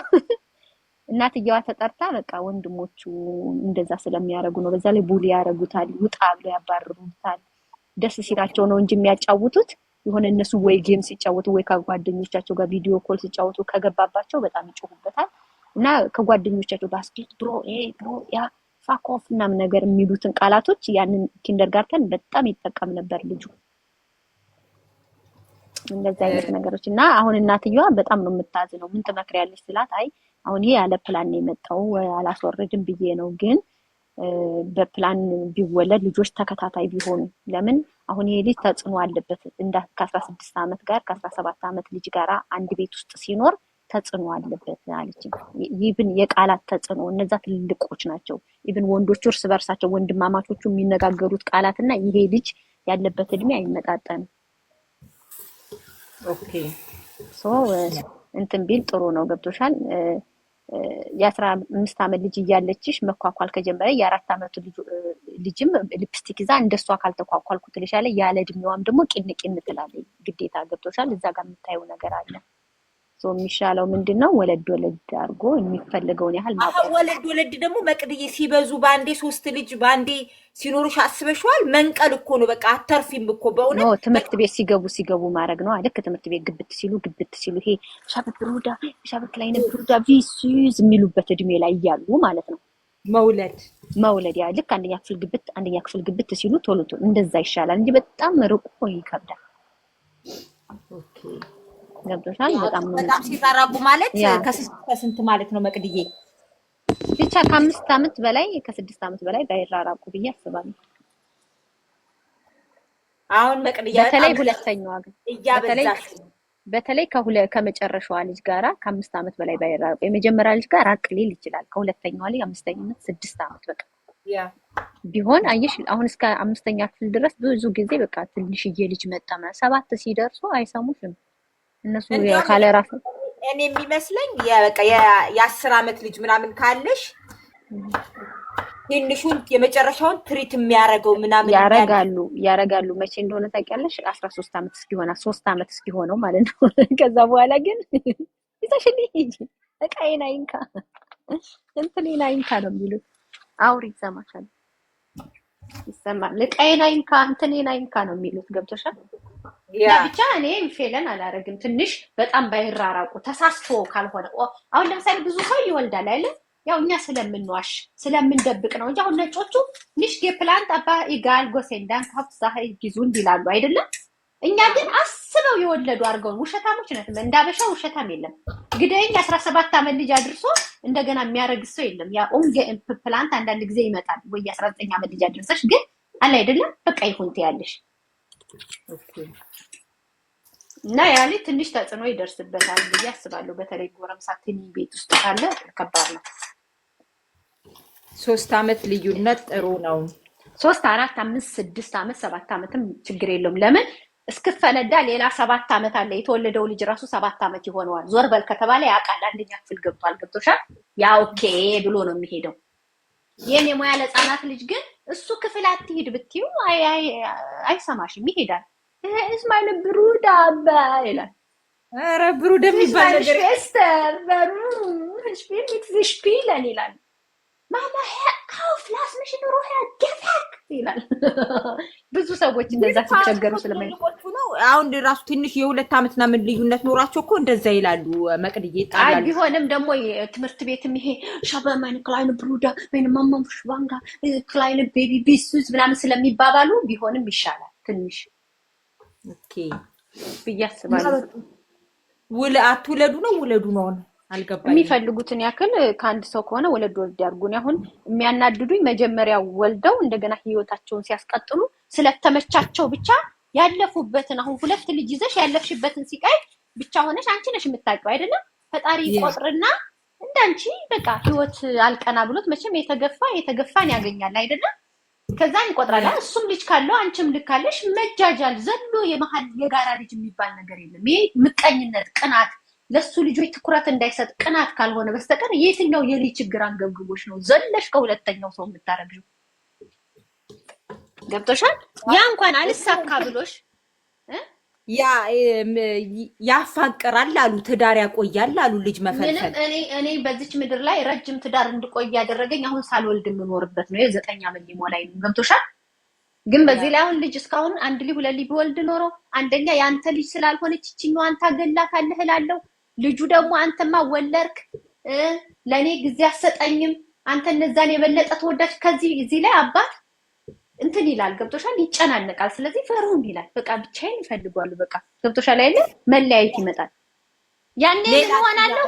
Speaker 5: እናትየዋ ተጠርታ በቃ ወንድሞቹ እንደዛ ስለሚያረጉ ነው፣ በዛ ላይ ቡሊ ያረጉታል፣ ውጣ ብለው ያባርሩታል። ደስ ሲላቸው ነው እንጂ የሚያጫውቱት የሆነ እነሱ ወይ ጌም ሲጫወቱ ወይ ከጓደኞቻቸው ጋር ቪዲዮ ኮል ሲጫወቱ ከገባባቸው በጣም ይጮሁበታል። እና ከጓደኞቻቸው ባስኬት ብሮ ብሮ ያ ፋክ ኦፍ ምናምን ነገር የሚሉትን ቃላቶች ያንን ኪንደርጋርተን በጣም ይጠቀም ነበር ልጁ። እንደዛ አይነት ነገሮች እና አሁን እናትየዋ በጣም ነው የምታዝነው። ምን ትመክሪያለሽ ስላት፣ አይ አሁን ይሄ ያለ ፕላን ነው የመጣው አላስወረድም ብዬ ነው፣ ግን በፕላን ቢወለድ ልጆች ተከታታይ ቢሆኑ ለምን አሁን ይሄ ልጅ ተጽዕኖ አለበት ከ16 አመት ጋር ከ17 አመት ልጅ ጋር አንድ ቤት ውስጥ ሲኖር ተጽዕኖ አለበት አለች። ይብን የቃላት ተጽዕኖ እነዛ ትልቆች ናቸው። ይብን ወንዶቹ እርስ በርሳቸው ወንድማማቾቹ የሚነጋገሩት ቃላትና ይሄ ልጅ ያለበት እድሜ አይመጣጠንም።
Speaker 4: ኦኬ
Speaker 5: እንትን ቢል ጥሩ ነው። ገብቶሻል? የ15 አመት ልጅ እያለችሽ መኳኳል ከጀመረ የ4 አመቱ ልጅም ሊፕስቲክ ይዛ እንደሷ ካልተኳኳልኩ ትልሻለች። ያለ እድሜዋም ደግሞ ቂንቂን ትላለች። ግዴታ ገብቶሻል? እዛ ጋር የምታየው ነገር አለ። የሚሻለው ምንድነው? ወለድ አድርጎ የሚፈልገውን ያህል ማቆም።
Speaker 4: ወለድ ደግሞ መቅድዬ ሲበዙ ባንዴ 3 ልጅ ባንዴ ሲኖርሽ አስበሽዋል? መንቀል እኮ ነው በቃ አተርፊም እኮ በእውነት
Speaker 5: ነው። ትምህርት ቤት ሲገቡ ማድረግ ነው አይደል? ትምህርት ቤት ግብት ሲሉ ይሄ ሻበት ላይ ነው ብሩዳ ቪሲዝ የሚሉበት እድሜ ላይ እያሉ ማለት ነው መውለድ ያ ልክ አንደኛ ክፍል ግብት ሲሉ ቶሎ እንደዛ ይሻላል እንጂ በጣም ርቆ ይከብዳል።
Speaker 4: ኦኬ
Speaker 5: ገብቶሻል? በጣም
Speaker 4: ሲታራቁ ማለት ከስንት ማለት ነው መቅድዬ?
Speaker 5: ብቻ ከ5 አመት በላይ ከ6 አመት በላይ ባይራራቁ ብዬ አስባለሁ።
Speaker 4: አሁን መቅድዬ
Speaker 5: በተለይ ሁለተኛዋ ግን በተለይ ከመጨረሻዋ ልጅ ጋራ ከ5 አመት በላይ ባይራራቁ። የመጀመሪያ ልጅ ጋር ራቅ ሊል ይችላል። ከሁለተኛዋ ልጅ አምስተኛነት 6 አመት በቃ ቢሆን አየሽ፣ አሁን እስከ 5ኛ ክፍል ድረስ ብዙ ጊዜ በቃ ትንሽዬ ልጅ መጣ 7 ሲደርሱ አይሰሙሽም እነሱ ካለ ራሱ።
Speaker 4: እኔ የሚመስለኝ በቃ የ10 አመት ልጅ ምናምን ካለሽ ትንሹን የመጨረሻውን ትሪት የሚያረገው ምናምን
Speaker 5: ያረጋሉ። መቼ እንደሆነ ታውቂያለሽ? 13 አመት እስኪሆና 3 አመት እስኪሆነው ማለት ነው። ከዛ በኋላ ግን ይዘሽልኝ ሂጂ እቃዬን አይንካ እንትኔን አይንካ ነው የሚሉት። አውሪ ይሰማሻል? ይሰማል። እቃዬን አይንካ እንትኔን አይንካ ነው የሚሉት። ገብቶሻል? ያ ብቻ እኔ ፌለን አላረግም። ትንሽ በጣም ባይራራቁ ተሳስቶ ካልሆነ አሁን ለምሳሌ ብዙ ሰው ይወልዳል አይደል? ያው እኛ ስለምንዋሽ ስለምንደብቅ ነው እንጂ አሁን ነጮቹ nicht geplant aber egal ጎሴንዳን Hauptsache gesund ይላሉ አይደለም? እኛ ግን አስበው የወለዱ አድርገው ውሸታሞች ነን። እንዳበሻ ውሸታም የለም። ግደኝ 17 አመት ልጅ አድርሶ እንደገና የሚያረግስ ሰው የለም። ያ ፕላንት አንዳንድ ጊዜ ይመጣል ወይ 19 አመት ልጅ አድርሰሽ ግን አለ አይደለም በቃ ይሁን ትያለሽ።
Speaker 4: ኦኬ
Speaker 5: እና ያለ ትንሽ ተጽዕኖ ይደርስበታል ብዬ አስባለሁ። በተለይ ጎረምሳ ትንሽ ቤት ውስጥ ካለ ከባድ ነው።
Speaker 4: 3 አመት ልዩነት ጥሩ ነው።
Speaker 5: 3 4 5 6 አመት 7 አመትም ችግር የለውም። ለምን እስክፈነዳ ሌላ 7 አመት አለ። የተወለደው ልጅ ራሱ 7 አመት ይሆነዋል። ዞር በል ከተባለ ያውቃል አንደኛ ክፍል ገብቷል። ገብቶሻል? ያ ኦኬ ብሎ ነው የሚሄደው። የኔ ሙያ ለህፃናት ልጅ ግን እሱ ክፍል አትሄድ ብትዩ አይሰማሽም፣ ይሄዳል። እስማኤል ብሩዳ አባ ይላል።
Speaker 4: ኧረ ብሩዳ የሚባል ነገር
Speaker 5: ፌስተር በሩ ስፒል ሚት ስፒለን ይላል። ማማ ካውፍ ላስ ምሽ ኑሮ ገፋክ ይላል። ብዙ ሰዎች እንደዛ ሲቸገሩ ስለማይቆጡ
Speaker 4: ነው። አሁን ራሱ ትንሽ የ2 አመትና ምን ልዩነት ኖራቸው እኮ እንደዛ ይላሉ። መቅድዬ ይጣላሉ።
Speaker 5: ቢሆንም ደግሞ ትምህርት ቤትም ይሄ ሻበማን ክላይን ብሩዳ ወይንም ማማሙሽ ባንጋ ክላይን ቤቢ ቢሱዝ ምናምን ስለሚባባሉ ቢሆንም ይሻላል ትንሽ።
Speaker 4: ኦኬ
Speaker 5: ብያስባለሁ።
Speaker 4: አትውለዱ ነው ውለዱ ነው አልገባኝም።
Speaker 5: የሚፈልጉትን ያክል ከአንድ ሰው ከሆነ ወለድ ያርጉኝ። አሁን የሚያናድዱኝ መጀመሪያ ወልደው እንደገና ህይወታቸውን ሲያስቀጥሉ ስለተመቻቸው ብቻ ያለፉበትን አሁን 2 ልጅ ይዘሽ ያለፍሽበትን ሲቃይ ብቻ ሆነሽ አንቺ ነሽ የምታውቂው አይደለም። ፈጣሪ ቆጥርና እንዳንቺ በቃ ህይወት አልቀና ብሎት መቼም የተገፋን ያገኛል አይደለም። ከዛን ይቆጥራል። እሱም ልጅ ካለው አንቺም ልጅ ካለሽ መጃጃል ዘሎ የመሃል የጋራ ልጅ የሚባል ነገር የለም። ይሄ ምቀኝነት፣ ቅናት ለሱ ልጆች ትኩረት እንዳይሰጥ ቅናት ካልሆነ በስተቀር የትኛው የልጅ ችግር አንገብግቦሽ ነው ዘለሽ ከሁለተኛው ሰው የምታረግው? ገብቶሻል? ያ እንኳን አልሳካ ብሎሽ
Speaker 4: ያፋቅራል አሉ፣ ትዳር ያቆያል አሉ። ልጅ መፈልፈል
Speaker 5: እኔ በዚች ምድር ላይ ረጅም ትዳር እንድቆይ ያደረገኝ አሁን ሳልወልድ የምኖርበት ነው። የ9 ዓመት ሊሞላኝ ነው። ገብቶሻል? ግን በዚህ ላይ አሁን ልጅ እስካሁን 1 ልጅ 2 ልጅ ቢወልድ ኖሮ አንደኛ ያንተ ልጅ ስላልሆነች እቺኛው አንተ አገላታለህ እላለሁ። ልጁ ደግሞ አንተማ ወለርክ ለኔ ጊዜ አሰጠኝም አንተ እነዛን የበለጠ ተወዳጅ ከዚህ እዚህ ላይ አባት እንትን ይላል። ገብቶሻል? ይጨናነቃል። ስለዚህ ፈሩን ይላል። በቃ ብቻዬን ይፈልጋሉ። በቃ ገብቶሻል አይደል? መለያየት ይመጣል። ያኔ ሆናለሁ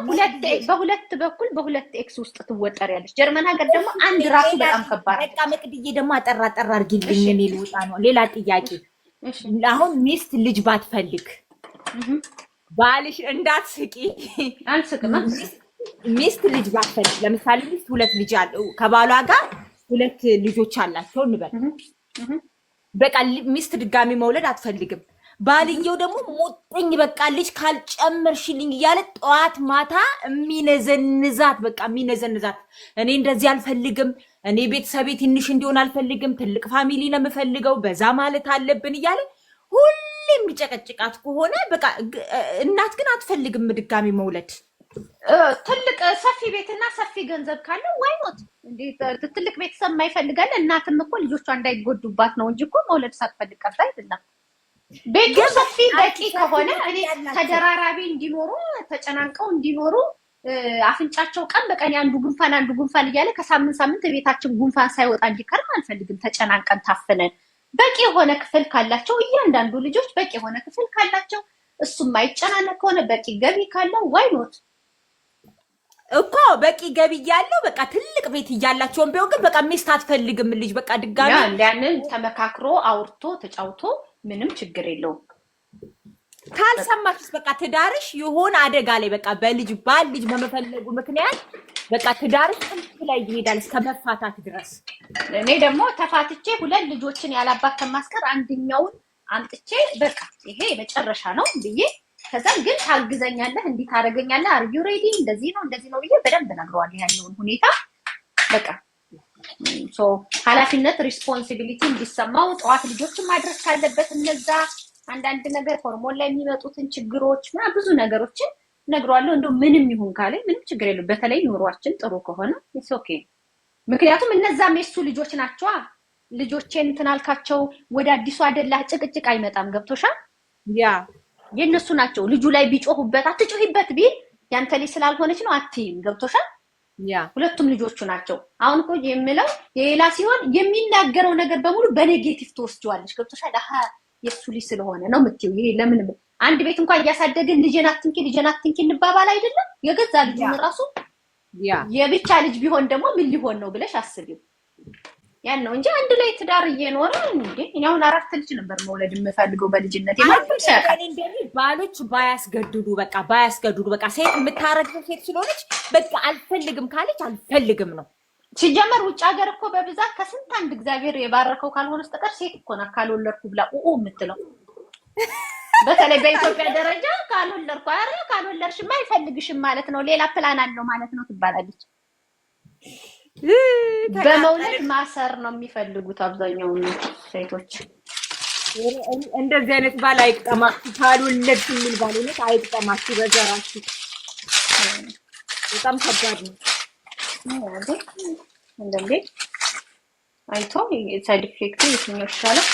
Speaker 5: በሁለት በኩል በሁለት ኤክስ ውስጥ ትወጠሪያለሽ። ጀርመን ሀገር ደግሞ አንድ ራሱ በጣም ከባድ።
Speaker 4: በቃ መቅድዬ ደግሞ አጠራ አድርጊልኝ። እኔ ልወጣ ነው። ሌላ ጥያቄ። አሁን ሚስት ልጅ ባትፈልግ ባልሽ እንዳትስቂ።
Speaker 5: አልስቅም።
Speaker 4: ሚስት ልጅ ባትፈልግ ለምሳሌ ሚስት 2 ልጅ አለው ከባሏ ጋር 2 ልጆች አላቸው እንበል። በቃ ሚስት ድጋሚ መውለድ አትፈልግም። ባልየው ደግሞ ሞጥኝ በቃ ልጅ ካልጨመርሽልኝ እያለ ጠዋት ማታ የሚነዘንዛት በቃ የሚነዘንዛት። እኔ እንደዚህ አልፈልግም፣ እኔ ቤተሰቤ ትንሽ እንዲሆን አልፈልግም፣ ትልቅ ፋሚሊ ነው የምፈልገው፣ በዛ ማለት አለብን እያለ ሁሌ የሚጨቀጭቃት ከሆነ በቃ እናት ግን አትፈልግም ድጋሚ መውለድ።
Speaker 5: ትልቅ ሰፊ ቤትና ሰፊ ገንዘብ ካለው ዋይኖት እንዴ ትልቅ ቤተሰብ የማይፈልጋለ። እናትም እኮ ልጆቿ እንዳይጎዱባት ነው እንጂ እኮ መውለድ ሳትፈልግ ቀርታ አይደለም። ቤቱ ሰፊ በቂ ከሆነ እኔ ተደራራቢ እንዲኖሩ ተጨናንቀው እንዲኖሩ አፍንጫቸው ቀን በቀን አንዱ ጉንፋን እያለ ከሳምንት ቤታችን ጉንፋን ሳይወጣ እንዲከርም አልፈልግም። ተጨናንቀን ታፍነን በቂ የሆነ ክፍል ካላቸው እያንዳንዱ ልጆች በቂ የሆነ ክፍል ካላቸው እሱም አይጨናነቅ ከሆነ በቂ ገቢ ካለው ዋይኖት
Speaker 4: እኮ በቂ ገቢ እያለው በቃ ትልቅ ቤት እያላቸውን ቢሆን ግን በቃ ሚስት አትፈልግም ልጅ በቃ ድጋሚ
Speaker 5: ያንን ተመካክሮ አውርቶ ተጫውቶ ምንም ችግር የለውም።
Speaker 4: ካልሰማችስ በቃ ትዳርሽ የሆነ አደጋ ላይ በቃ በልጅ ልጅ በመፈለጉ ምክንያት በቃ ትዳርሽ ጥንት ላይ ይሄዳል እስከ መፋታት ድረስ።
Speaker 5: እኔ ደግሞ ተፋትቼ 2 ልጆችን ያላባት ከማስቀር አንደኛውን አምጥቼ በቃ ይሄ መጨረሻ ነው ብዬ ከዛም ግን ታግዘኛለህ እንዲህ ታደርገኛለህ አር ዩ ሬዲ እንደዚህ ነው ብዬ በደንብ ነግረዋለሁ ያለውን ሁኔታ። በቃ ሶ ኃላፊነት ሪስፖንሲቢሊቲ እንዲሰማው ጠዋት ልጆችን ማድረስ ካለበት እነዛ አንዳንድ ነገር ሆርሞን ላይ የሚመጡትን ችግሮች ብዙ ነገሮችን ነግረዋለሁ። እንደው ምንም ይሁን ካለ ምንም ችግር የለም። በተለይ ኑሯችን ጥሩ ከሆነ ኢትስ ኦኬ። ምክንያቱም እነዛም የሱ ልጆች ናቸው። ልጆቼን እንትን አልካቸው ወደ አዲሱ አይደላ ጭቅጭቅ አይመጣም። ገብቶሻል?
Speaker 4: ያ
Speaker 5: የነሱ ናቸው። ልጁ ላይ ቢጮሁበት አትጮሂበት ቢል ያንተ ልጅ ስላልሆነች ነው አትይም። ገብቶሻል?
Speaker 4: ያ ሁለቱም
Speaker 5: ልጆቹ ናቸው። አሁን እኮ የምለው የሌላ ሲሆን የሚናገረው ነገር በሙሉ በኔጌቲቭ ትወስጂዋለሽ። ገብቶሻል? የሱ ልጅ ስለሆነ ነው የምትይው። ይሄ ለምን አንድ ቤት እንኳን እያሳደግን ልጄን አትንኪ እንባባል አይደለም? የገዛ ልጁን ራሱ የብቻ ልጅ ቢሆን ደግሞ ምን ሊሆን ነው ብለሽ አስቢው። ያን ነው እንጂ አንድ ላይ ትዳር እየኖረ እንዴ እኔ አሁን 4 ልጅ ነበር መውለድ የምፈልገው በልጅነት
Speaker 4: ባሎች ባያስገድዱ በቃ ሴት የምታረግዘው ሴት ስለሆነች በቃ አልፈልግም ካለች አልፈልግም ነው።
Speaker 5: ሲጀመር ውጭ ሀገር እኮ በብዛት ከስንት አንድ እግዚአብሔር የባረከው ካልሆነ በስተቀር ሴት እኮ ነው ካልወለድኩ ብላ የምትለው። በተለይ በኢትዮጵያ ደረጃ ካልወለድሽማ አይፈልግሽም ማለት ነው፣ ሌላ ፕላን አለው ማለት ነው ትባላለች። በመውለድ ማሰር ነው የሚፈልጉት አብዛኛው ሴቶች።
Speaker 4: እንደዚህ አይነት ባል አይጠማችሁ፣ ካልወለድሽ የሚል ባል አይጠማችሁ። በዘራችሁ በጣም ከባድ ነው።
Speaker 5: እንደዚህ አይቶ ሳይድ ኢፌክቱ የትኛው ይሻላል?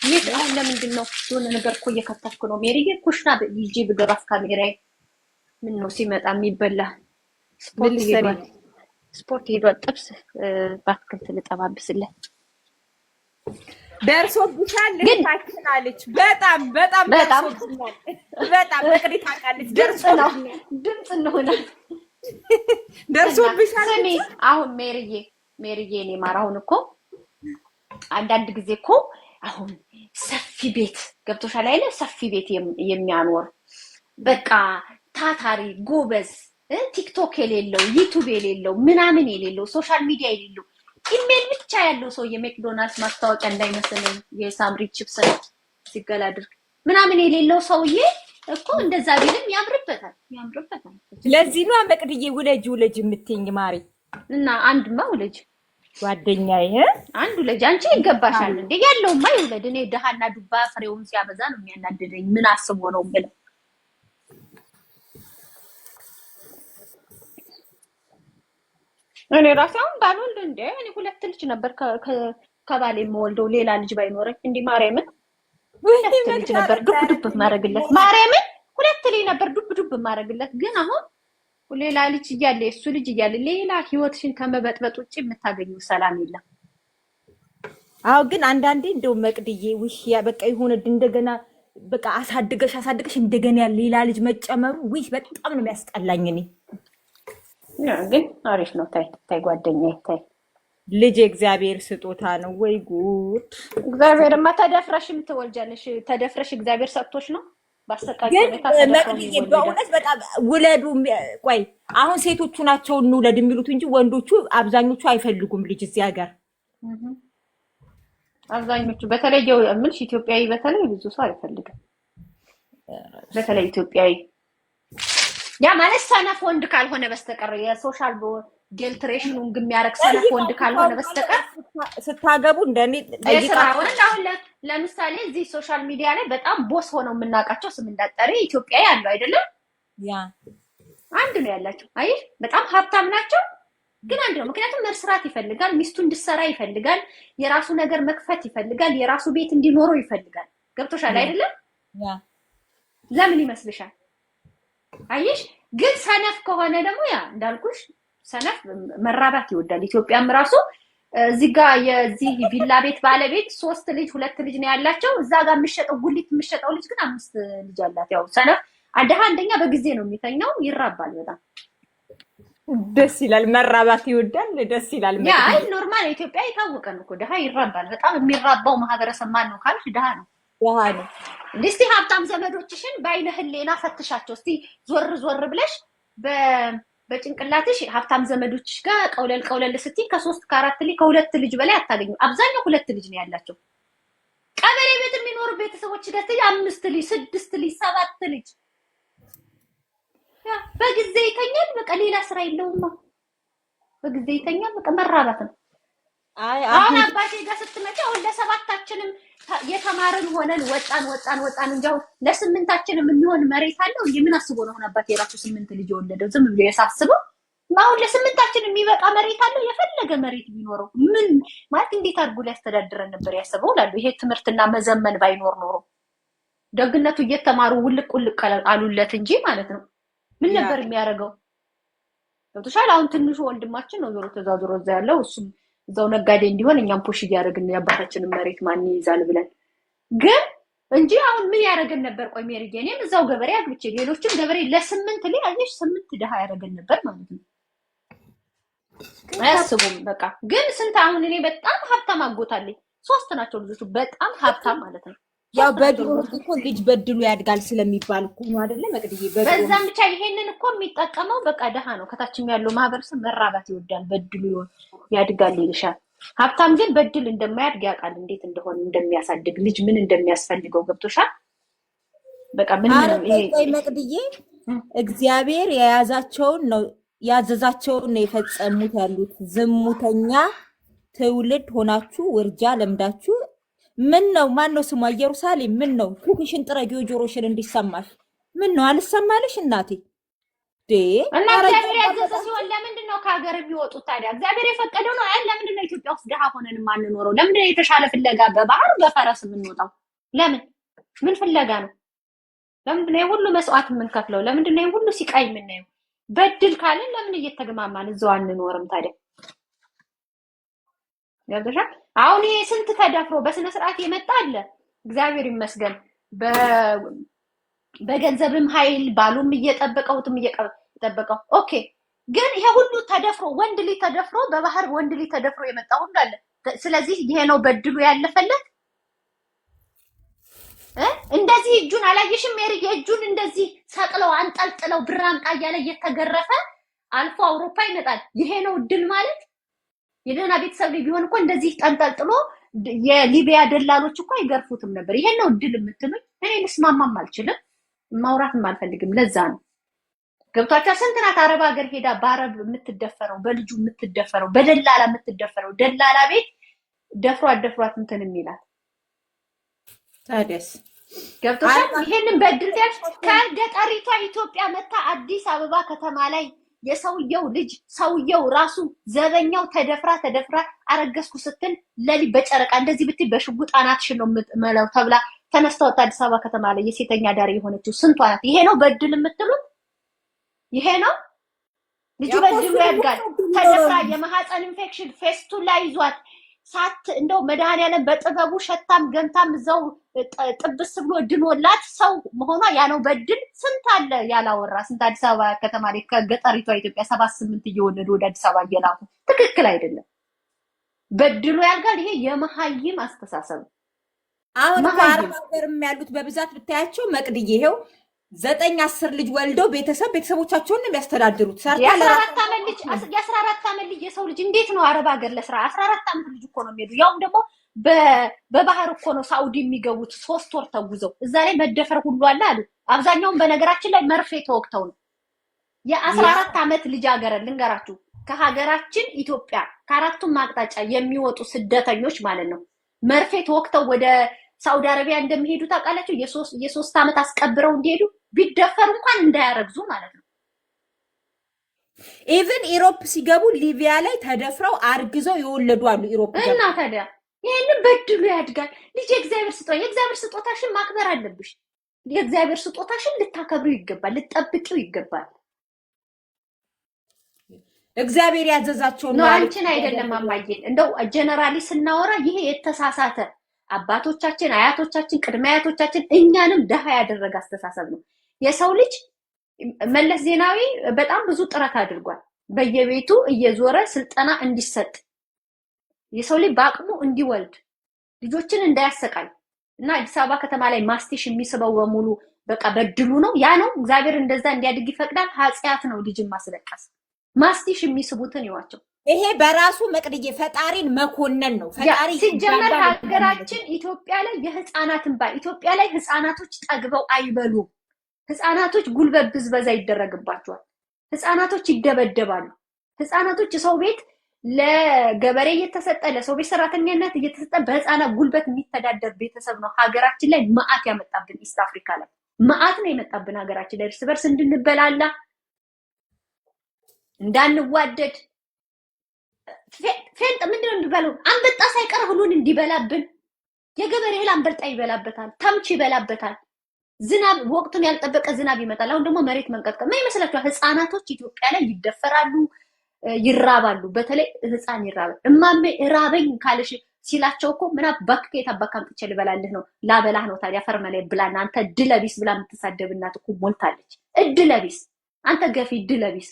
Speaker 5: ይሄ አሁን ለምንድን ነው የሆነ ነገር እኮ እየከተፍኩ ነው ሜሪዬ። ኩሽና ይዤ ብገባስ ካሜራዬ ምን ነው ሲመጣ የሚበላ ስፖርት ሄዷል። ጥብስ በአትክልት ልጠባብስለት
Speaker 4: ደርሶብሻል ልታክናለች በጣም በጣም ደርሶብኛል በጣም መቅዲ ታውቃለች
Speaker 5: ድምጽ ነው
Speaker 4: ደርሶብሻል
Speaker 5: ስሚ አሁን ሜሪዬ እኔ ማራውን እኮ አንዳንድ ጊዜ እኮ አሁን ሰፊ ቤት ገብቶሻል አይደል ሰፊ ቤት የሚያኖር በቃ ታታሪ ጎበዝ ቲክቶክ የሌለው ዩቲዩብ የሌለው ምናምን የሌለው ሶሻል ሚዲያ የሌለው ኢሜል ብቻ ያለው ሰው የሜክዶናልድስ ማስታወቂያ እንዳይመስል የሳምሪ ቺፕስ ሲገላድር ምናምን የሌለው ሰውዬ እኮ እንደዛ ቢልም ያምርበታል
Speaker 4: ለዚህ ነው መቅድዬ ውለጅ የምትይኝ ማሪ
Speaker 5: እና አንድማ ውለጅ
Speaker 4: ጓደኛዬ
Speaker 5: አንዱ ልጅ አንቺ ይገባሻል እንዴ ያለውማ ይውለድ እኔ ደሃና ዱባ ፍሬውን ሲያበዛ ነው የሚያናድደኝ ምን አስቦ ነው ብለው እኔ ራሴው ባልወልድ እንዴ እኔ ሁለት ልጅ ነበር ከባሌ የምወልደው ሌላ ልጅ ባይኖረኝ እንዴ ማርያምን ሁለት ልጅ ነበር ዱብ ማረግለት ማርያምን ሁለት ልጅ ነበር ዱብ ማረግለት ግን አሁን ሌላ ልጅ እያለ እሱ ልጅ እያለ ሌላ ህይወትሽን ከመበጥበጥ ውጪ የምታገኙ ሰላም የለም
Speaker 4: አው ግን አንዳንዴ እንደው መቅድዬ ውሽ ያ በቃ ይሁን እንደገና በቃ አሳድገሽ እንደገና ሌላ ልጅ መጨመሩ ውይ በጣም ነው የሚያስጠላኝ እኔ
Speaker 5: ግን አሪፍ ነው ታይ ጓደኛዬ ታይ
Speaker 4: ልጅ እግዚአብሔር ስጦታ ነው ወይ ጉድ
Speaker 5: እግዚአብሔርማ ተደፍረሽም ትወልጃለሽ ተደፍረሽ እግዚአብሔር ሰጥቶሽ ነው ባሰቃቂ
Speaker 4: በእውነት በጣም ውለዱ ቆይ አሁን ሴቶቹ ናቸው እንውለድ የሚሉት እንጂ ወንዶቹ አብዛኞቹ አይፈልጉም ልጅ እዚህ ሀገር
Speaker 5: አብዛኞቹ በተለይ ምንሽ ኢትዮጵያዊ በተለይ ብዙ ሰው አይፈልግም በተለይ ኢትዮጵያዊ ያ ማለት ሰነፍ ወንድ ካልሆነ በስተቀር የሶሻል ዴልትሬሽኑን የሚያረክ ሰነፍ ወንድ ካልሆነ በስተቀር
Speaker 4: ስታገቡ እንደኔ
Speaker 5: ጠይቃው አሁን ለምሳሌ እዚህ ሶሻል ሚዲያ ላይ በጣም ቦስ ሆነው የምናውቃቸው ስም እንዳጠሪ ኢትዮጵያዊ አሉ አይደለም
Speaker 4: ያ
Speaker 5: አንድ ነው ያላቸው አይ በጣም ሀብታም ናቸው ግን አንድ ነው ምክንያቱም መስራት ይፈልጋል ሚስቱ እንድትሰራ ይፈልጋል የራሱ ነገር መክፈት ይፈልጋል የራሱ ቤት እንዲኖረው ይፈልጋል ገብቶሻል አይደለም
Speaker 4: ያ
Speaker 5: ለምን ይመስልሻል አይሽ ግን ሰነፍ ከሆነ ደግሞ ያ እንዳልኩሽ ሰነፍ መራባት ይወዳል ኢትዮጵያም ራሱ እዚህ ጋር የዚህ ቪላ ቤት ባለቤት 3 ልጅ 2 ልጅ ነው ያላቸው እዛ ጋር የሚሸጠው ጉሊት የሚሸጠው ልጅ ግን 5 ልጅ አላት ያው ሰነፍ አንደኛ በጊዜ ነው የሚተኛው ይራባል በጣም
Speaker 4: ደስ ይላል መራባት ይወዳል ደስ ይላል
Speaker 5: ያ አይ ኖርማል ኢትዮጵያ የታወቀ ነው እኮ ደሃ ይራባል በጣም የሚራባው ማህበረሰብ ማን ነው ካልሽ ደሃ ነው እስቲ ሀብታም ዘመዶችሽን ባይነ ህሊና ፈትሻቸው እስቲ ዞር ብለሽ በጭንቅላትሽ ሀብታም ዘመዶችሽ ጋር ቀውለል ስትይ ከ3 ከ4 ልጅ ከ2 ልጅ በላይ አታገኙ አብዛኛው 2 ልጅ ነው ያላቸው ቀበሌ ቤት የሚኖሩ ቤተሰቦች ጋር 5 ልጅ 6 ልጅ 7 ልጅ ያ በጊዜ ይተኛል በቃ ሌላ ስራ የለውም በጊዜ ይተኛል በቃ መራባት ነው አሁን አባቴ ጋር ስትመጪ አሁን ለሰባታችንም የተማረን ሆነን ወጣን እንጂ አሁን ለስምንታችንም የሚሆን መሬት አለው እንጂ ምን አስቦ ነው አሁን አባቴ የራሱ 8 ልጅ ወለደው ዝም ብሎ ያሳስበው አሁን ለስምንታችን የሚበቃ መሬት አለው የፈለገ መሬት ቢኖረው ምን ማለት እንዴት አድርጎ ሊያስተዳድረን ነበር ያሰበው ላሉ ይሄ ትምህርትና መዘመን ባይኖር ኖሮ ደግነቱ እየተማሩ ውልቅ አሉለት እንጂ ማለት ነው ምን ነበር የሚያደርገው ገብቶሻል አሁን ትንሹ ወንድማችን ነው ዞሮ ተዛዝሮ እዛ ያለው እሱም እዛው ነጋዴ እንዲሆን እኛም ፑሽ ያደርግን ያባታችንን መሬት ማን ይይዛል ብለን ግን እንጂ አሁን ምን ያደርገን ነበር ቆይ ሜሪጌኔም እዛው ገበሬ አግብቼ ሌሎችም ገበሬ ለ8 ላይ አየሽ 8 ደሃ ያደርገን ነበር ማለት ነው አያስቡም በቃ ግን ስንት አሁን እኔ በጣም ሀብታም አጎታለኝ 3 ናቸው ልጆቹ በጣም ሀብታም ማለት ነው
Speaker 4: ያው በድሮ እኮ ልጅ በድሉ ያድጋል ስለሚባል እኮ ነው አይደለ መቅድዬ
Speaker 5: በዛም ብቻ ይሄንን እኮ የሚጠቀመው በቃ ደሃ ነው ከታችም ያለው ማህበረሰብ መራባት ይወዳል በድሉ ያድጋል ይልሻል ሀብታም ግን በድል እንደማያድግ ያውቃል እንዴት እንደሆነ እንደሚያሳድግ ልጅ ምን እንደሚያስፈልገው ገብቶሻል በቃ ምን ነው ይሄ
Speaker 4: መቅድዬ እግዚአብሔር የያዛቸውን ነው ያዘዛቸውን ነው የፈጸሙት ያሉት ዝሙተኛ ትውልድ ሆናችሁ ውርጃ ለምዳችሁ ምን ነው ማን ነው ስሟ ኢየሩሳሌም ምን ነው ኩክሽን ጥረጊው ጆሮሽን እንዲሰማሽ ምን ነው አልሰማልሽ እናቴ
Speaker 5: እና እግዚአብሔር ያዘዘው ሲሆን ለምንድን ነው ከሀገር የሚወጡት ታዲያ እግዚአብሔር የፈቀደው ነው አይደል ለምንድን ነው ኢትዮጵያ ውስጥ ደሃ ሆነን ማንኖረው ለምንድን ነው የተሻለ ፍለጋ በባህር በፈረስ የምንወጣው ለምን ምን ፍለጋ ነው ለምንድን ነው ሁሉ መስዋዕት የምንከፍለው ለምንድን ነው ሁሉ ሲቃይ የምናየው በድል ካለን ለምን እየተገማማን እዛው አንኖርም ታዲያ
Speaker 1: ገብቶሻል? አሁን ይሄ ስንት ተደፍሮ በስነ ስርዓት የመጣ አለ እግዚአብሔር ይመስገን በገንዘብም ኃይል ባሉም እየጠበቀውትም እየጠበቀው ኦኬ ግን ይሄ ሁሉ ተደፍሮ ወንድ ልጅ ተደፍሮ በባህር ወንድ ልጅ ተደፍሮ የመጣው እንዳለ ስለዚህ ይሄ ነው በድሉ ያለፈለት እንደዚህ እጁን አላየሽም ሜሪ የእጁን እንደዚህ ሰቅለው አንጠልጥለው ብራምጣ ያለ እየተገረፈ አልፎ አውሮፓ ይመጣል ይሄ ነው እድል ማለት የደህና ቤተሰብ ቢሆን እኮ እንደዚህ ጠንጠልጥሎ የሊቢያ ደላሎች እኮ አይገርፉትም ነበር ይሄ ነው እድል የምትሉኝ እኔ ልስማማም አልችልም ማውራትም አልፈልግም ለዛ ነው ገብቷቸው ስንትናት አረብ ሀገር ሄዳ ባረብ የምትደፈረው በልጁ የምትደፈረው በደላላ የምትደፈረው ደላላ ቤት ደፍሯት እንትን የሚላት
Speaker 4: ታዲያስ
Speaker 1: ገብቷቸው ይሄንን በድል ያች ከገጠሪቷ ኢትዮጵያ መታ አዲስ አበባ ከተማ ላይ የሰውየው ልጅ ሰውየው ራሱ ዘበኛው ተደፍራ አረገዝኩ ስትል ለሊ በጨረቃ እንደዚህ ብትይ በሽጉጥ አናትሽ ነው መለው ተብላ ተነስተው አዲስ አበባ ከተማ ላይ የሴተኛ ዳሪ የሆነችው ስንቷ ናት ይሄ ነው በድል የምትሉት ይሄ ነው ልጅ በድሉ ያድጋል ተደፍራ የማህፀን ኢንፌክሽን ፌስቱላ ይዟት ሳት እንደው መድኃኒዓለም በጥበቡ ሸታም ገንታም ዘው ጥብስ ብሎ ድኖላት ሰው መሆኗ ያ ነው በድል ስንት አለ ያላወራ ስንት አዲስ አበባ ከተማ ላይ ከገጠሪቷ ኢትዮጵያ 78 እየወለዱ ወደ አዲስ አበባ እየላኩ ትክክል አይደለም በድሉ ያድጋል ይሄ የመሃይም አስተሳሰብ
Speaker 4: አሁን አርባገርም ያሉት በብዛት ብታያቸው መቅድዬ ይሄው 9-10 ልጅ ወልደው ቤተሰቦቻቸውን ነው የሚያስተዳድሩት
Speaker 1: የ14 ዓመት ልጅ የሰው ልጅ እንዴት ነው አረብ ሀገር ለስራ 14 ዓመት ልጅ እኮ ነው የሚሄዱ ያውም ደግሞ በባህር እኮ ነው ሳውዲ የሚገቡት 3 ወር ተጉዘው እዛ ላይ መደፈር ሁሉ አለ አሉ አብዛኛውን በነገራችን ላይ መርፌ ተወክተው ነው የ14 ዓመት ልጅ ሀገር ልንገራችሁ ከሀገራችን ኢትዮጵያ ከአራቱም አቅጣጫ የሚወጡ ስደተኞች ማለት ነው መርፌ ተወክተው ወደ ሳውዲ አረቢያ እንደሚሄዱ ታውቃላችሁ የ3 ዓመት አስቀብረው እንዲሄዱ ቢደፈሩ እንኳን እንዳያረግዙ ማለት ነው
Speaker 4: ኢቭን ኢሮፕ ሲገቡ ሊቢያ ላይ ተደፍረው አርግዘው ይወለዱ አሉ ኢሮፕ
Speaker 1: እና ታዲያ ይሄንን በድሉ ያድጋል ልጅ የእግዚአብሔር ስጦታሽን ማክበር አለብሽ የእግዚአብሔር ስጦታሽን ልታከብሩ ይገባል ልትጠብቂው ይገባል
Speaker 4: እግዚአብሔር ያዘዛቸው
Speaker 1: ነው አንቺን አይደለም አማዬን እንደው ጀነራሊ ስናወራ ይሄ የተሳሳተ አባቶቻችን አያቶቻችን ቅድመ አያቶቻችን እኛንም ደሃ ያደረገ አስተሳሰብ ነው የሰው ልጅ መለስ ዜናዊ በጣም ብዙ ጥረት አድርጓል በየቤቱ እየዞረ ስልጠና እንዲሰጥ የሰው ልጅ በአቅሙ እንዲወልድ ልጆችን እንዳያሰቃይ እና አዲስ አበባ ከተማ ላይ ማስቲሽ የሚስበው በሙሉ በቃ በድሉ ነው ያ ነው እግዚአብሔር እንደዛ እንዲያድግ ይፈቅዳል ኃጢያት ነው ልጅን ማስለቀስ ማስቲሽ የሚስቡትን ይዋቸው
Speaker 4: ይሄ በራሱ መቅድዬ ፈጣሪን መኮነን ነው ፈጣሪ
Speaker 1: ሲጀመር ሀገራችን ኢትዮጵያ ላይ የህፃናትን ኢትዮጵያ ላይ ህፃናቶች ጠግበው አይበሉም ህፃናቶች ጉልበት ብዝበዛ ይደረግባቸዋል ህፃናቶች ይደበደባሉ ህፃናቶች ሰው ቤት ለገበሬ እየተሰጠ ለሰው ቤት ሰራተኛነት እየተሰጠ በህፃናት ጉልበት የሚተዳደር ቤተሰብ ነው ሀገራችን ላይ መዓት ያመጣብን ኢስት አፍሪካ ላይ መዓት ነው የመጣብን ሀገራችን ላይ እርስ በርስ እንድንበላላ እንዳንዋደድ ፌንጥ ምንድነው እንዲበላው አንበጣ ሳይቀር ሁሉን እንዲበላብን የገበሬ እህል አንበጣ ይበላበታል ተምች ይበላበታል ዝናብ ወቅቱን ያልጠበቀ ዝናብ ይመጣል አሁን ደግሞ መሬት መንቀጥቀጥ ምን ይመስላችኋል ህፃናቶች ኢትዮጵያ ላይ ይደፈራሉ ይራባሉ በተለይ ህፃን ይራባል እማሜ ራበኝ ካለሽ ሲላቸው እኮ ምን አባከከ ታባካም ጥቼ ልበላልህ ነው ላበላህ ነው ታዲያ ፈርመላይ ብላና አንተ ድለቢስ ብላ የምትሳደብናት እኮ ሞልታለች እድለቢስ አንተ ገፊ ድለቢስ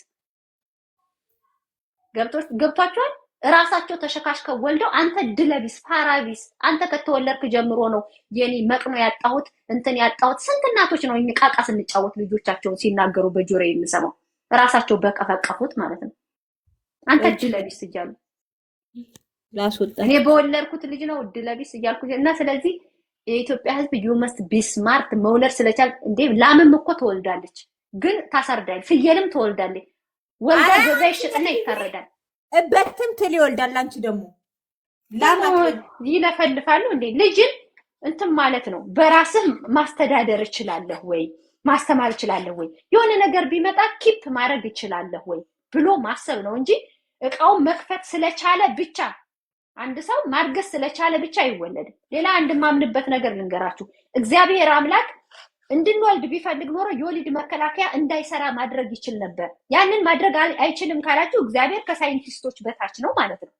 Speaker 1: ገብቷቸዋል ራሳቸው ተሸካሽከው ወልደው አንተ ድለቢስ ፋራቢስ አንተ ከተወለድክ ጀምሮ ነው የኔ መቅኖ ያጣሁት እንትን ያጣሁት ስንት እናቶች ነው የሚቃቃስ እንጫወት ልጆቻቸውን ሲናገሩ በጆሮ የሚሰማው ራሳቸው በቀፈቀፉት ማለት ነው አንተ ድለቢስ እያሉ
Speaker 4: ላስወጣ
Speaker 1: እኔ በወለድኩት ልጅ ነው ድለቢስ እያልኩ እና ስለዚህ የኢትዮጵያ ህዝብ you must be smart መውለድ ስለቻል እንዴ ላምም እኮ ተወልዳለች ግን ታሰርዳል ፍየልም ተወልዳለች ወልዳ ገዛ ይሽጥና ይታረዳል
Speaker 4: እበትም ትል ይወልዳል አንቺ ደግሞ
Speaker 1: ይለፈልፋሉ እንዴ ልጅን እንትን ማለት ነው በራስህ ማስተዳደር ይችላልህ ወይ ማስተማር ይችላልህ ወይ የሆነ ነገር ቢመጣ ኪፕ ማድረግ ይችላልህ ወይ ብሎ ማሰብ ነው እንጂ እቃው መክፈት ስለቻለ ብቻ አንድ ሰው ማርገስ ስለቻለ ብቻ አይወለድም ሌላ አንድ ማምንበት ነገር ልንገራችሁ እግዚአብሔር አምላክ እንድንወልድ ቢፈልግ ኖሮ የወሊድ መከላከያ እንዳይሰራ ማድረግ ይችል ነበር ያንን ማድረግ አይችልም ካላችሁ እግዚአብሔር ከሳይንቲስቶች በታች ነው ማለት ነው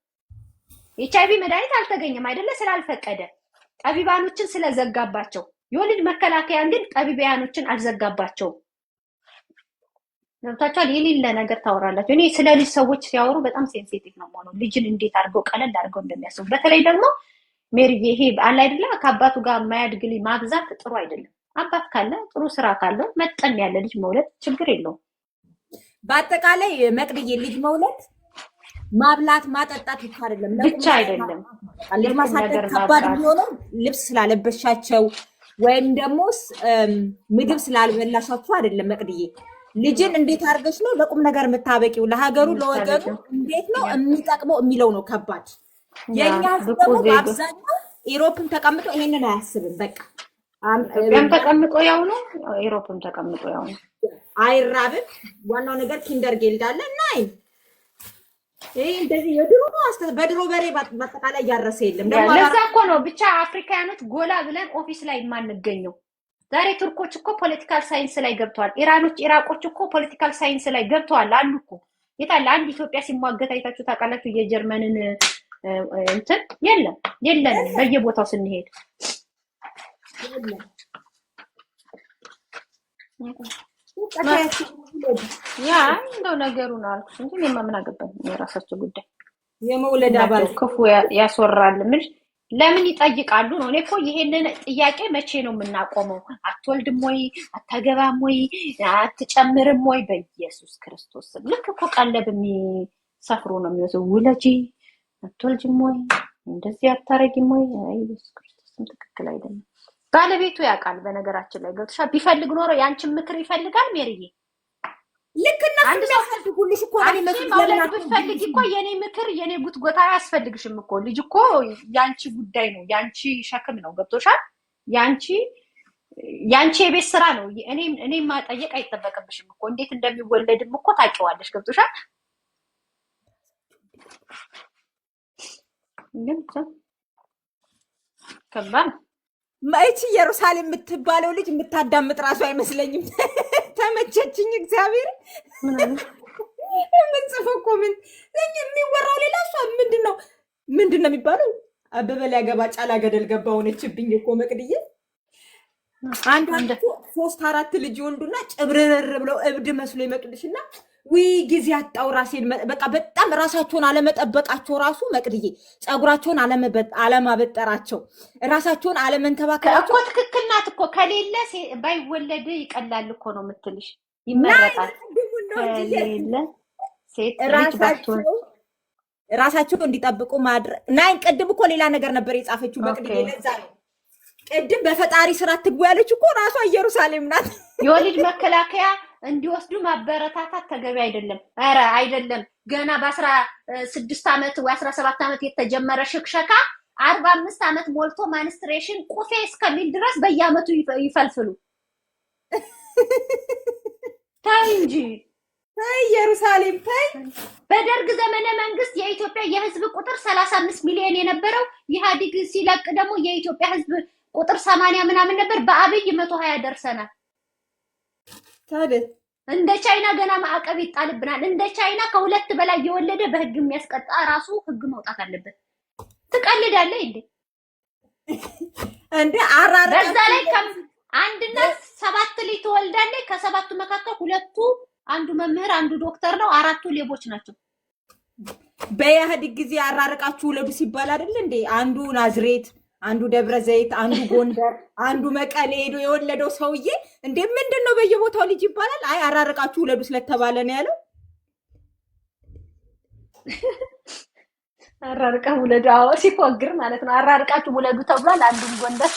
Speaker 1: HIV መድኃኒት አልተገኘም አይደለ? ስላልፈቀደ ጠቢባኖችን ስለዘጋባቸው። የወሊድ መከላከያን ግን ጠቢባኖችን አልዘጋባቸውም። ገብታችኋል? የሌለ ነገር ታወራላችሁ። እኔ ስለ ልጅ ሰዎች ሲያወሩ በጣም ሴንሲቲቭ ነው የምሆነው። ልጅን እንዴት አድርገው ቀለል አድርገው እንደሚያስቡ። በተለይ ደግሞ ሜሪዬ ይሄ አለ አይደለ? ከአባቱ ጋር የማያድግ ልጅ ማግዛት ጥሩ አይደለም። አባት ካለ ጥሩ ስራ ካለው መጠን ያለ ልጅ መውለድ ችግር የለውም።
Speaker 4: በአጠቃላይ መቅድዬ ልጅ መውለድ ማብላት ማጠጣት ብቻ አይደለም፣
Speaker 1: ብቻ አይደለም።
Speaker 4: ልጅ ማሳደግ ከባድ ቢሆንም ልብስ ስላለበሻቸው ወይም ደግሞ ምግብ ስላልበላሻቸው አይደለም። መቅድዬ ልጅን እንዴት አድርገሽ ነው ለቁም ነገር የምታበቂው? ለሀገሩ ለወገኑ እንዴት ነው የሚጠቅመው የሚለው ነው ከባድ። የኛ ደግሞ በአብዛኛው ኢሮፕን ተቀምጦ ይሄንን አያስብም። በቃ
Speaker 1: ተቀምጦ ያው ነው፣ ኢሮፕን ተቀምጦ ያው ነው።
Speaker 4: አይራብም። ዋናው ነገር ኪንደር ጌልዳለ ናይ ይሄ እንደዚህ የድሮ ነው። በድሮ በሬ በአጠቃላይ እያረሰ የለም።
Speaker 1: ለዛ እኮ ነው ብቻ አፍሪካኖች ጎላ ብለን ኦፊስ ላይ የማንገኘው። ዛሬ ቱርኮች እኮ ፖለቲካል ሳይንስ ላይ ገብተዋል። ኢራኖች ኢራቆች እኮ ፖለቲካል ሳይንስ ላይ ገብተዋል አሉ እኮ። የታለ አንድ ኢትዮጵያ ሲሟገት አይታችሁ ታውቃላችሁ? የጀርመንን እንትን የለንም በየቦታው ስንሄድ ያ እንደው ነገሩን አልኩሽ እንጂ እኔማ ምን አገባኝ? የራሳቸው ጉዳይ።
Speaker 4: የመውለድ አባል
Speaker 1: ክፉ ያስወራል። ምን ለምን ይጠይቃሉ ነው? እኔ እኮ ይሄንን ጥያቄ መቼ ነው የምናቆመው? አትወልድም ወይ አታገባም ወይ አትጨምርም ወይ? በኢየሱስ ክርስቶስ ልክ እኮ ቀለብ የሚሰፍሩ ነው የሚመስለው። ውለጂ አትወልጅም ወይ እንደዚህ አታረጊም ወይ? አይ ኢየሱስ ክርስቶስም ትክክል አይደለም። ባለቤቱ ያውቃል። በነገራችን ላይ ገብተሻል። ቢፈልግ ኖሮ ያንቺን ምክር ይፈልጋል ሜሪዬ።
Speaker 4: ልክ እነሱ የሚያስፈልጉልሽ እኮ ነው
Speaker 1: መውለድ ብትፈልጊ እኮ የኔ ምክር የኔ ጉትጎታ አያስፈልግሽም እኮ። ልጅ እኮ ያንቺ ጉዳይ ነው፣ ያንቺ ሸክም ነው። ገብቶሻል? ያንቺ የቤት ስራ ነው። እኔ ማጠየቅ አይጠበቅብሽም እኮ። እንዴት እንደሚወለድም እኮ ታውቂዋለሽ። ገብቶሻል? ግን ከባድ
Speaker 4: ማይቺ ኢየሩሳሌም የምትባለው ልጅ የምታዳምጥ ራሱ አይመስለኝም። ተመቸችኝ። እግዚአብሔር ምን ጽፎ ኮሜንት የሚወራው ሌላ እሷ ምንድን ነው የሚባለው? አበበ ሊያገባ ጫላ ገደል ገባ ሆነችብኝ እኮ መቅድዬ። አንድ 3-4 ልጅ ይወልዱና ጭብርር ብለው እብድ መስሎ ይመጡልሽና ጊዜ አጣው ራሴን በቃ በጣም ራሳቸውን አለመጠበቃቸው ራሱ መቅድዬ፣ ፀጉራቸውን አለማበጠራቸው፣ ራሳቸውን አለመንከባከባቸው
Speaker 1: እኮ ትክክል ናት እኮ። ከሌለ ባይወለድ ይቀላል እኮ ነው የምትልሽ። ይመረጣል ከሌለ ሴት
Speaker 4: ራሳቸው እንዲጠብቁ ማድረግ። ናይ ቅድም እኮ ሌላ ነገር ነበር የጻፈችው መቅድዬ። ለዛ ነው ቅድም በፈጣሪ ስራ ትጉ ያለች እኮ ራሷ ኢየሩሳሌም ናት።
Speaker 1: የወሊድ መከላከያ እንዲወስዱ ማበረታታት ተገቢ አይደለም። ኧረ አይደለም። ገና በ16 ዓመት ወይ 17 ዓመት የተጀመረ ሽክሸካ 45 ዓመት ሞልቶ ማንስትሬሽን ቁፌ እስከሚል ድረስ በየዓመቱ ይፈልፍሉ። ታይ እንጂ
Speaker 4: ኢየሩሳሌም ታይ።
Speaker 1: በደርግ ዘመነ መንግስት የኢትዮጵያ የህዝብ ቁጥር 35 ሚሊዮን የነበረው ኢህአዴግ ሲለቅ ደግሞ የኢትዮጵያ ህዝብ ቁጥር 80 ምናምን ነበር። በአብይ 120 ደርሰናል።
Speaker 4: ታዲያ
Speaker 1: እንደ ቻይና ገና ማዕቀብ ይጣልብናል። እንደ ቻይና ከሁለት በላይ የወለደ በህግ የሚያስቀጣ ራሱ ህግ መውጣት አለበት። ትቀልዳለህ እንዴ? አራራ በዛ ላይ አንድና 7 ልጅ ትወልዳለህ። ከሰባቱ መካከል 2 አንዱ መምህር አንዱ ዶክተር ነው፣ 4ቱ ሌቦች ናቸው።
Speaker 4: በኢህአዴግ ጊዜ አራርቃችሁ ውለዱ ሲባል አይደል እንዴ? አንዱ ናዝሬት፣ አንዱ ደብረ ዘይት፣ አንዱ ጎንደር፣ አንዱ መቀሌ ሄዶ የወለደው ሰውዬ እንዴ ምንድን ነው በየቦታው ልጅ ይባላል? አይ አራርቃችሁ ውለዱ ስለተባለ ነው ያለው።
Speaker 1: አራርቃ ውለዱ ሲፎግር ማለት ነው። አራርቃችሁ ውለዱ ተብሏል። አንዱን ጎንደር፣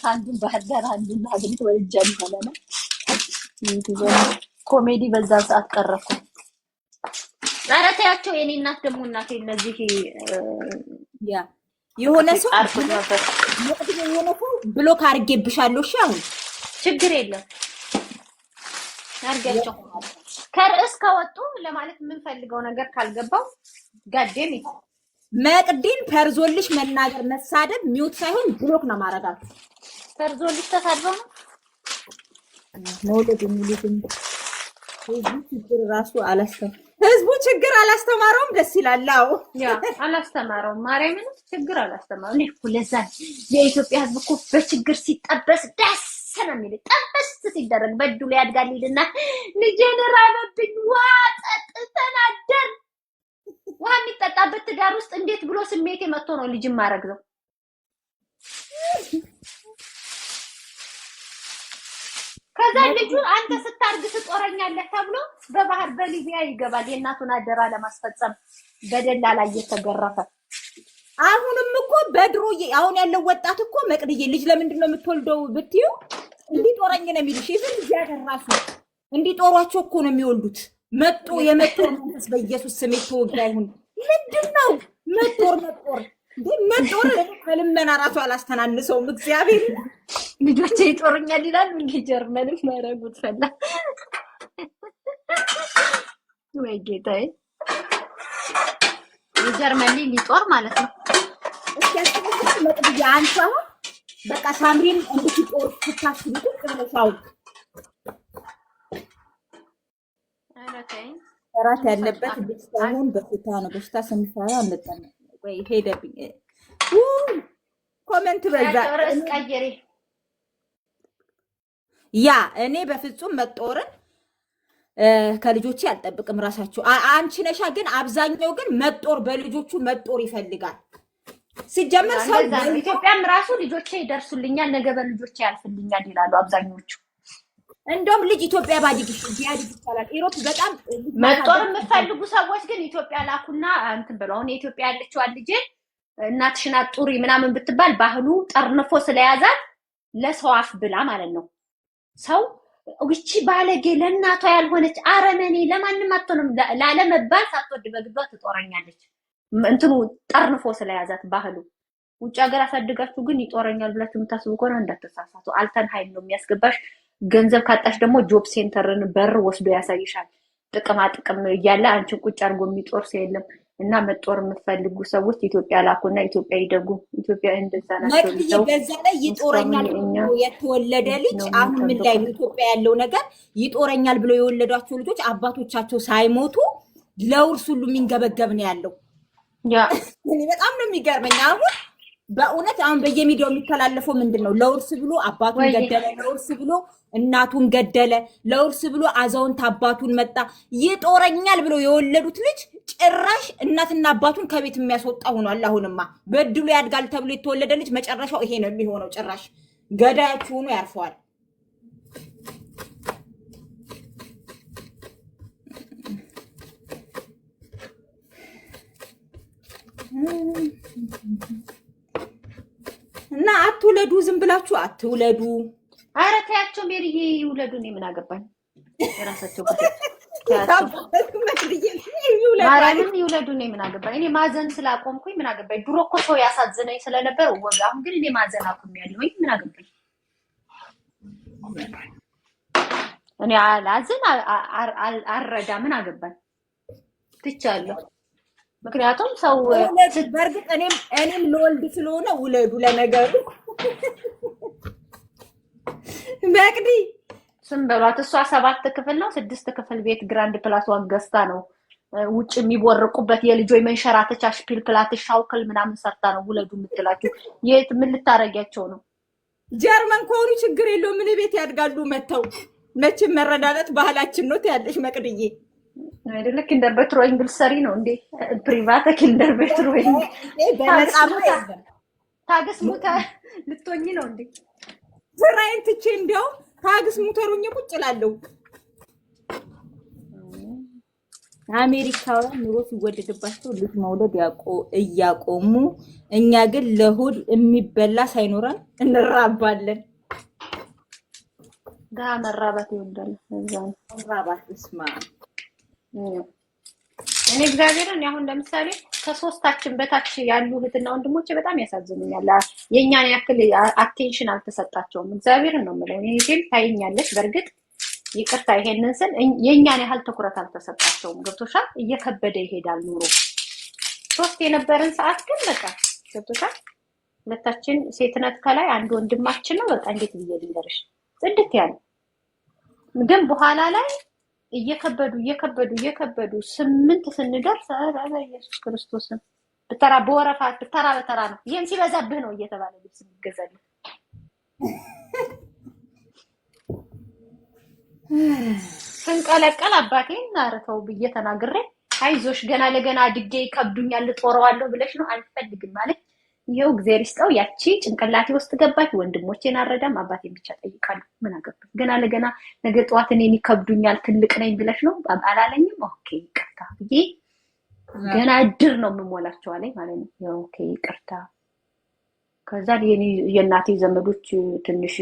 Speaker 1: አንዱን ባህር ዳር፣ አንዱን ናዝሬት ወልጃለሁ ማለት ነው። ኮሜዲ በዛ ሰዓት ቀረኩ። ዛሬ ታያቸው የኔ እናት ደግሞ እናቴ እነዚህ
Speaker 4: የሆነ ሰው ብሎክ አድርጌብሻለሁ። እሺ አሁን
Speaker 1: ችግር የለም አድርጋቸው። ከርዕስ ከወጡ ለማለት የምንፈልገው ነገር ካልገባው ጋዴም
Speaker 4: መቅዲን ፐርዞልሽ መናገር መሳደብ ሚውት ሳይሆን ብሎክ ነው ማረጋት።
Speaker 1: ፐርዞልሽ ተሳድበው ነው
Speaker 4: መውለድ የሚሉት ህዝቡ ችግር አላስተማረውም። ደስ ይላል። አዎ
Speaker 1: ያ አላስተማረውም። ማርያምን ችግር አላስተማረውም። እኔ እኮ ለዛ የኢትዮጵያ ህዝብ እኮ በችግር ሲጠበስ ደስ ነው የሚል። ጠበስ ሲደረግ በእጁ ላይ ያድጋል ይልና ልጄን ራበብኝ ጠጥተን አደርን። ውሃ የሚጠጣበት ትዳር ውስጥ እንዴት ብሎ ስሜቴ መጥቶ ነው ልጅ ማረግዘው? ከዛ ልጁ አንተ ስታርግ ትጦረኛለህ ተብሎ በባህር በሊቢያ ይገባል የእናቱን አደራ ለማስፈጸም በደላላ እየተገረፈ።
Speaker 4: አሁንም እኮ በድሮ አሁን ያለው ወጣት እኮ መቅድዬ ልጅ ለምንድን ነው የምትወልደው ብትዩ እንዲጦረኝ ነው የሚልሽ። ይሄን ያገር ራሱ እንዲጦሯቸው እኮ ነው የሚወልዱት። መጦ የመጦር መንፈስ በኢየሱስ ስም ተወጋ ይሁን። ምንድነው መጦር ከልመና ራሱ አላስተናንሰውም። እግዚአብሔር
Speaker 1: ልጆቼ ይጦሩኛል ይላል። እንዴ ጀርመንም ማረጉት ፈላ ወይ ጌታዬ፣ የጀርመን ሊጦር ማለት ነው።
Speaker 4: እስኪ መቅድዬ አንተ በቃ ሳምሪን እንድትጦር ስታስቢ ትቅርሻው ራት ያለበት በሽታውን በሽታ ነው። በሽታ ስንፈራ አንጠና ወይ ሄደብኝ ኮሜንት በዛ
Speaker 1: ቀየሬ
Speaker 4: ያ እኔ በፍጹም መጦርን ከልጆቼ አልጠብቅም። ራሳቸው አንቺ ነሻ። ግን አብዛኛው ግን መጦር በልጆቹ መጦር ይፈልጋል። ሲጀመር ሰው
Speaker 1: ኢትዮጵያም ራሱ ልጆቼ ይደርሱልኛል ነገ በልጆቼ ያልፍልኛል ይላሉ አብዛኞቹ።
Speaker 4: እንደውም ልጅ ኢትዮጵያ ባዲግ ይቻላል። ኢሮፕ በጣም
Speaker 1: መጦር የምትፈልጉ ሰዎች ግን ኢትዮጵያ ላኩና እንትን ብለው አሁን የኢትዮጵያ ያለችው ልጅ እናትሽን አጡሪ ምናምን ብትባል ባህሉ ጠርንፎ ስለያዛት ለሰው አፍ ብላ ማለት ነው። ሰው እቺ ባለጌ ለእናቷ ያልሆነች አረመኔ ለማንም አትሆንም ላለመባል ሳትወድ በግዷ ትጦረኛለች። እንትኑ ጠርንፎ ስለያዛት ባህሉ። ውጭ ሀገር አሳድጋችሁ ግን ይጦረኛል ብላችሁ የምታስቡ ከሆነ እንዳትሳሳቱ። አልተን ኃይል ነው የሚያስገባሽ። ገንዘብ ካጣሽ ደግሞ ጆብ ሴንተርን በር ወስዶ ያሳይሻል። ጥቅማ ጥቅም እያለ አንቺን ቁጭ አድርጎ የሚጦር ሰው የለም። እና መጦር የምትፈልጉ ሰዎች ኢትዮጵያ ላኩና ኢትዮጵያ ይደጉ። ኢትዮጵያ እንደዛ ናቸው።
Speaker 4: በዛ ላይ ይጦረኛል የተወለደ ልጅ አሁን ምን ላይ ኢትዮጵያ ያለው ነገር ይጦረኛል ብሎ የወለዷቸው ልጆች አባቶቻቸው ሳይሞቱ ለውርስ ሁሉ የሚንገበገብ ነው ያለው።
Speaker 1: ያ
Speaker 4: እኔ በጣም ነው የሚገርመኝ። አሁን በእውነት አሁን በየሚዲያው የሚተላለፈው ምንድነው? ለውርስ ብሎ አባቱን ገደለ፣ ለውርስ ብሎ እናቱን ገደለ፣ ለውርስ ብሎ አዛውንት አባቱን መጣ። ይጦረኛል ብሎ የወለዱት ልጅ ጭራሽ እናትና አባቱን ከቤት የሚያስወጣ ሆኗል። አሁንማ በድሉ ያድጋል ተብሎ የተወለደ ልጅ መጨረሻው ይሄ ነው የሚሆነው። ጭራሽ ገዳያችሁ ሆኖ ያርፈዋል። እና አትውለዱ፣ ዝም ብላችሁ አትውለዱ።
Speaker 1: ኧረ ተያቸው ሜሪዬ ይውለዱ። እኔ ምን አገባኝ? የራሳቸው ጉዳይ። ማርያምን ይውለዱ። እኔ ምን አገባኝ? እኔ ማዘን ስላቆምኩኝ ምን አገባኝ? ድሮ እኮ ሰው ያሳዝነኝ ስለነበር ወጋ። አሁን ግን እኔ ማዘን አቁሜያለሁኝ። ምን አገባኝ? እኔ አላዝን አልረዳ። ምን አገባኝ? ትቻለሁ። ምክንያቱም ሰው
Speaker 4: በርግጥ እኔም ለወልድ ስለሆነ ውለዱ። ለነገሩ መቅዲ
Speaker 1: ስም በሏት። እሷ 7 ክፍል ነው 6 ክፍል ቤት ግራንድ ፕላስ ዋን ገዝታ ነው ውጭ የሚቦርቁበት የልጆች መንሸራተቻ ሽፒል ፕላት ሻውክል ምናምን ሰርታ ነው ውለዱ የምትላችሁ። የት ምን ልታረጊያቸው ነው?
Speaker 4: ጀርመን ከሆኑ ችግር የለውም። ምን ቤት ያድጋሉ መተው። መቼም መረዳዳት ባህላችን ነው ትያለሽ መቅድዬ።
Speaker 1: አይደለ ኪንደር ቤትሮይንግ ሰሪ ነው እንዴ? ፕሪቫት ኪንደር ቤትሮይንግ ታግስ ሙታ ልትሆኚ ነው እንዴ?
Speaker 4: ስራዬን ትቼ እንዲያው ታግስ ሙተሩኝ ቁጭ እላለሁ። አሜሪካውያን ኑሮ ሲወደድባቸው ልጅ መውለድ እያቆሙ፣ እኛ ግን ለሆድ የሚበላ ሳይኖረን እንራባለን።
Speaker 1: ጋ መራባት ይወዳል። እዛው
Speaker 4: መራባት እስማ
Speaker 1: እኔ እግዚአብሔርን አሁን ለምሳሌ ከሶስታችን በታች ያሉ እህትና ወንድሞቼ በጣም ያሳዝኑኛል። የኛን ያክል አቴንሽን አልተሰጣቸውም። እግዚአብሔርን ነው የምለው። እኔ ግን ታይኛለሽ። በርግጥ ይቅርታ ይሄንን ስል የኛን ያህል ትኩረት አልተሰጣቸውም። ገብቶሻል? እየከበደ ይሄዳል ኑሮ። 3 የነበረን ሰዓት ግን በቃ ገብቶሻል? ሁለታችን ሴትነት ከላይ አንድ ወንድማችን ነው። በቃ እንዴት ብዬ ልንገርሽ? ጽድት ያለ ግን በኋላ ላይ
Speaker 5: እየከበዱ 8 ስንደርስ ኧረ ኢየሱስ ክርስቶስን በተራ በተራ ነው። ይሄን ሲበዛብህ ነው እየተባለ ልብስ ይገዛልህ። ስንቀለቀል አባቴን አረተው ብዬ ተናግሬ አይዞሽ ገና ለገና አድጌ ይከብዱኛል ልጦረዋለሁ ብለሽ ነው አልፈልግም ማለት ይሄው እግዚአብሔር ይስጠው። ያቺ ጭንቅላቴ ውስጥ ገባች። ወንድሞቼን አረዳም አባቴን ብቻ ጠይቃለሁ። ምን አገባኝ ገና ለገና ነገ ጠዋት እኔን ይከብዱኛል ትልቅ ነኝ ብለሽ ነው አላለኝም። ኦኬ ይቅርታ ብዬ ገና እድር ነው የምሞላቸው አለኝ ማለት ነው። ኦኬ ይቅርታ። ከዛ የእናቴ ዘመዶች ትንሽ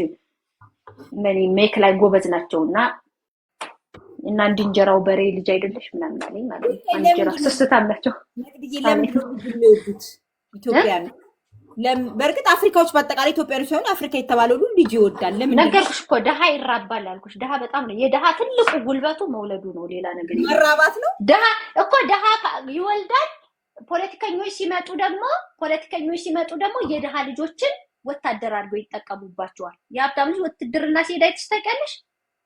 Speaker 5: ሜክ ላይ ጎበዝ ናቸውና እና እንጀራው በሬ ልጅ አይደለሽ ምናምን አለኝ ማለት ነው። እንጀራ ስስታላቸው
Speaker 4: ኢትዮጵያ ነው። በእርግጥ አፍሪካዎች በአጠቃላይ ኢትዮጵያውያን ሲሆን አፍሪካ የተባለው ሁሉ ልጅ ይወዳል። ለምን
Speaker 5: ነገርኩሽ እኮ ደሃ ይራባል አልኩሽ። ደሃ በጣም ነው የደሃ ትልቁ ጉልበቱ መውለዱ ነው። ሌላ ነገር
Speaker 4: መራባት ነው።
Speaker 5: ደሃ ይወልዳል። ፖለቲከኞች ሲመጡ ደግሞ የደሃ ልጆችን ወታደር አድርገው ይጠቀሙባቸዋል። የሀብታም ልጅ ውትድርና ሲሄድ አይተሽ ታውቂያለሽ?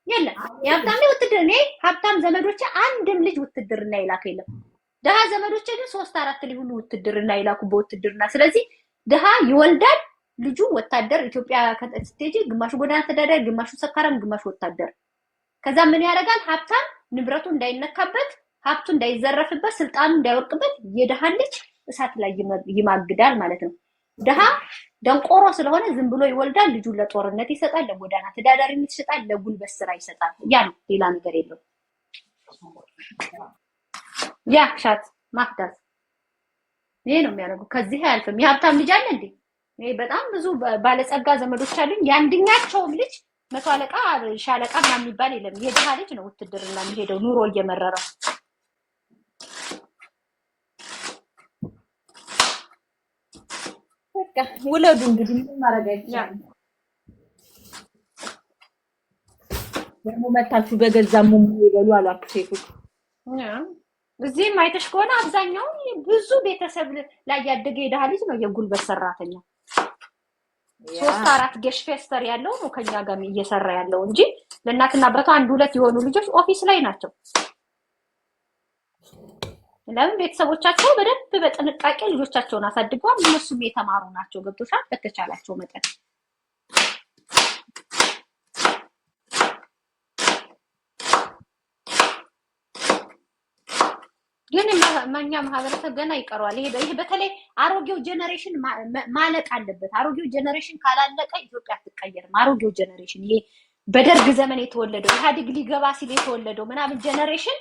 Speaker 5: የለም የሀብታም ልጅ ውትድርና ሀብታም ዘመዶቼ አንድም ልጅ ውትድርና ይላክ የለም። ደሃ ዘመዶቼ ግን 3-4 ልጅ ሁሉ ውትድርና ይላኩ በውትድርና። ስለዚህ ደሃ ይወልዳል። ልጁ ወታደር ኢትዮጵያ ስትሄጂ ግማሹ ጎዳና ተዳዳሪ፣ ግማሹ ሰካራም፣ ግማሹ ወታደር። ከዛ ምን ያደርጋል? ሀብታም ንብረቱ እንዳይነካበት፣ ሀብቱ እንዳይዘረፍበት፣ ስልጣኑ እንዳይወርቅበት የደሃ ልጅ እሳት ላይ ይማግዳል ማለት ነው። ደሃ ደንቆሮ ስለሆነ ዝም ብሎ ይወልዳል። ልጁን ለጦርነት ይሰጣል፣ ለጎዳና ተዳዳሪነት ይሰጣል፣ ለጉልበት ስራ ይሰጣል። ያ ነው፣ ሌላ ነገር የለው። ያ ሻት ማፍዳት ይሄ ነው የሚያደርጉ። ከዚህ አያልፍም። የሀብታም ልጅ አለ እንዴ? ይሄ በጣም ብዙ ባለጸጋ ዘመዶች አሉኝ። ያንድኛቸውም ልጅ 100 አለቃ ሻለቃ ምናምን የሚባል የለም። የደሃ ልጅ ነው ውትድርና የሚሄደው ኑሮ እየመረረው።
Speaker 4: በቃ ውለዱ እንግዲህ ምን ማድረግ አይቻልም። ደግሞ መታችሁ በገዛ ሙሙ ይበሉ አሏችሁ ሴቶች።
Speaker 5: እዚህም አይተሽ ከሆነ አብዛኛው ብዙ ቤተሰብ ላይ ያደገ የደሃ ልጅ ነው የጉልበት ሰራተኛ። 3-4 ጌሽፌስተር ያለው ነው ከኛ ጋር እየሰራ ያለው እንጂ ለእናትና አባቷ 1-2 የሆኑ ልጆች ኦፊስ ላይ ናቸው። ለምን? ቤተሰቦቻቸው በደንብ በጥንቃቄ ልጆቻቸውን አሳድገዋል። እነሱም የተማሩ ናቸው። ገብቶሻል? በተቻላቸው መጠን ግን ማኛ ማህበረሰብ ገና ይቀረዋል። ይሄ በተለይ አሮጌው ጄነሬሽን ማለቅ አለበት። አሮጌው ጄነሬሽን ካላለቀ ኢትዮጵያ አትቀየርም። አሮጌው ጄነሬሽን ይሄ በደርግ ዘመን የተወለደው ኢህአዴግ ሊገባ ሲል የተወለደው ምናምን ጄነሬሽን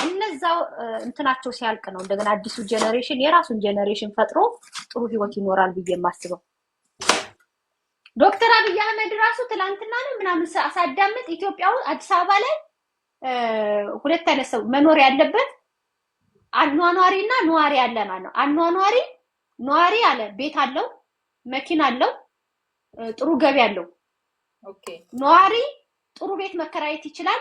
Speaker 5: እነዛው እንትናቸው ሲያልቅ ነው እንደገና አዲሱ ጄነሬሽን የራሱን ጄነሬሽን ፈጥሮ ጥሩ ህይወት ይኖራል ብዬ የማስበው። ዶክተር አብይ አህመድ ራሱ ትላንትና ነው ምናምን አሳዳምጥ ኢትዮጵያው አዲስ አበባ ላይ 2 አይነት ሰው መኖር ያለበት አኗኗሪና ነዋሪ ያለ ማለት ነው። አኗኗሪ ነዋሪ አለ ቤት አለው፣ መኪና አለው፣ ጥሩ ገቢ አለው።
Speaker 4: ኦኬ
Speaker 5: ነዋሪ ጥሩ ቤት መከራየት ይችላል፣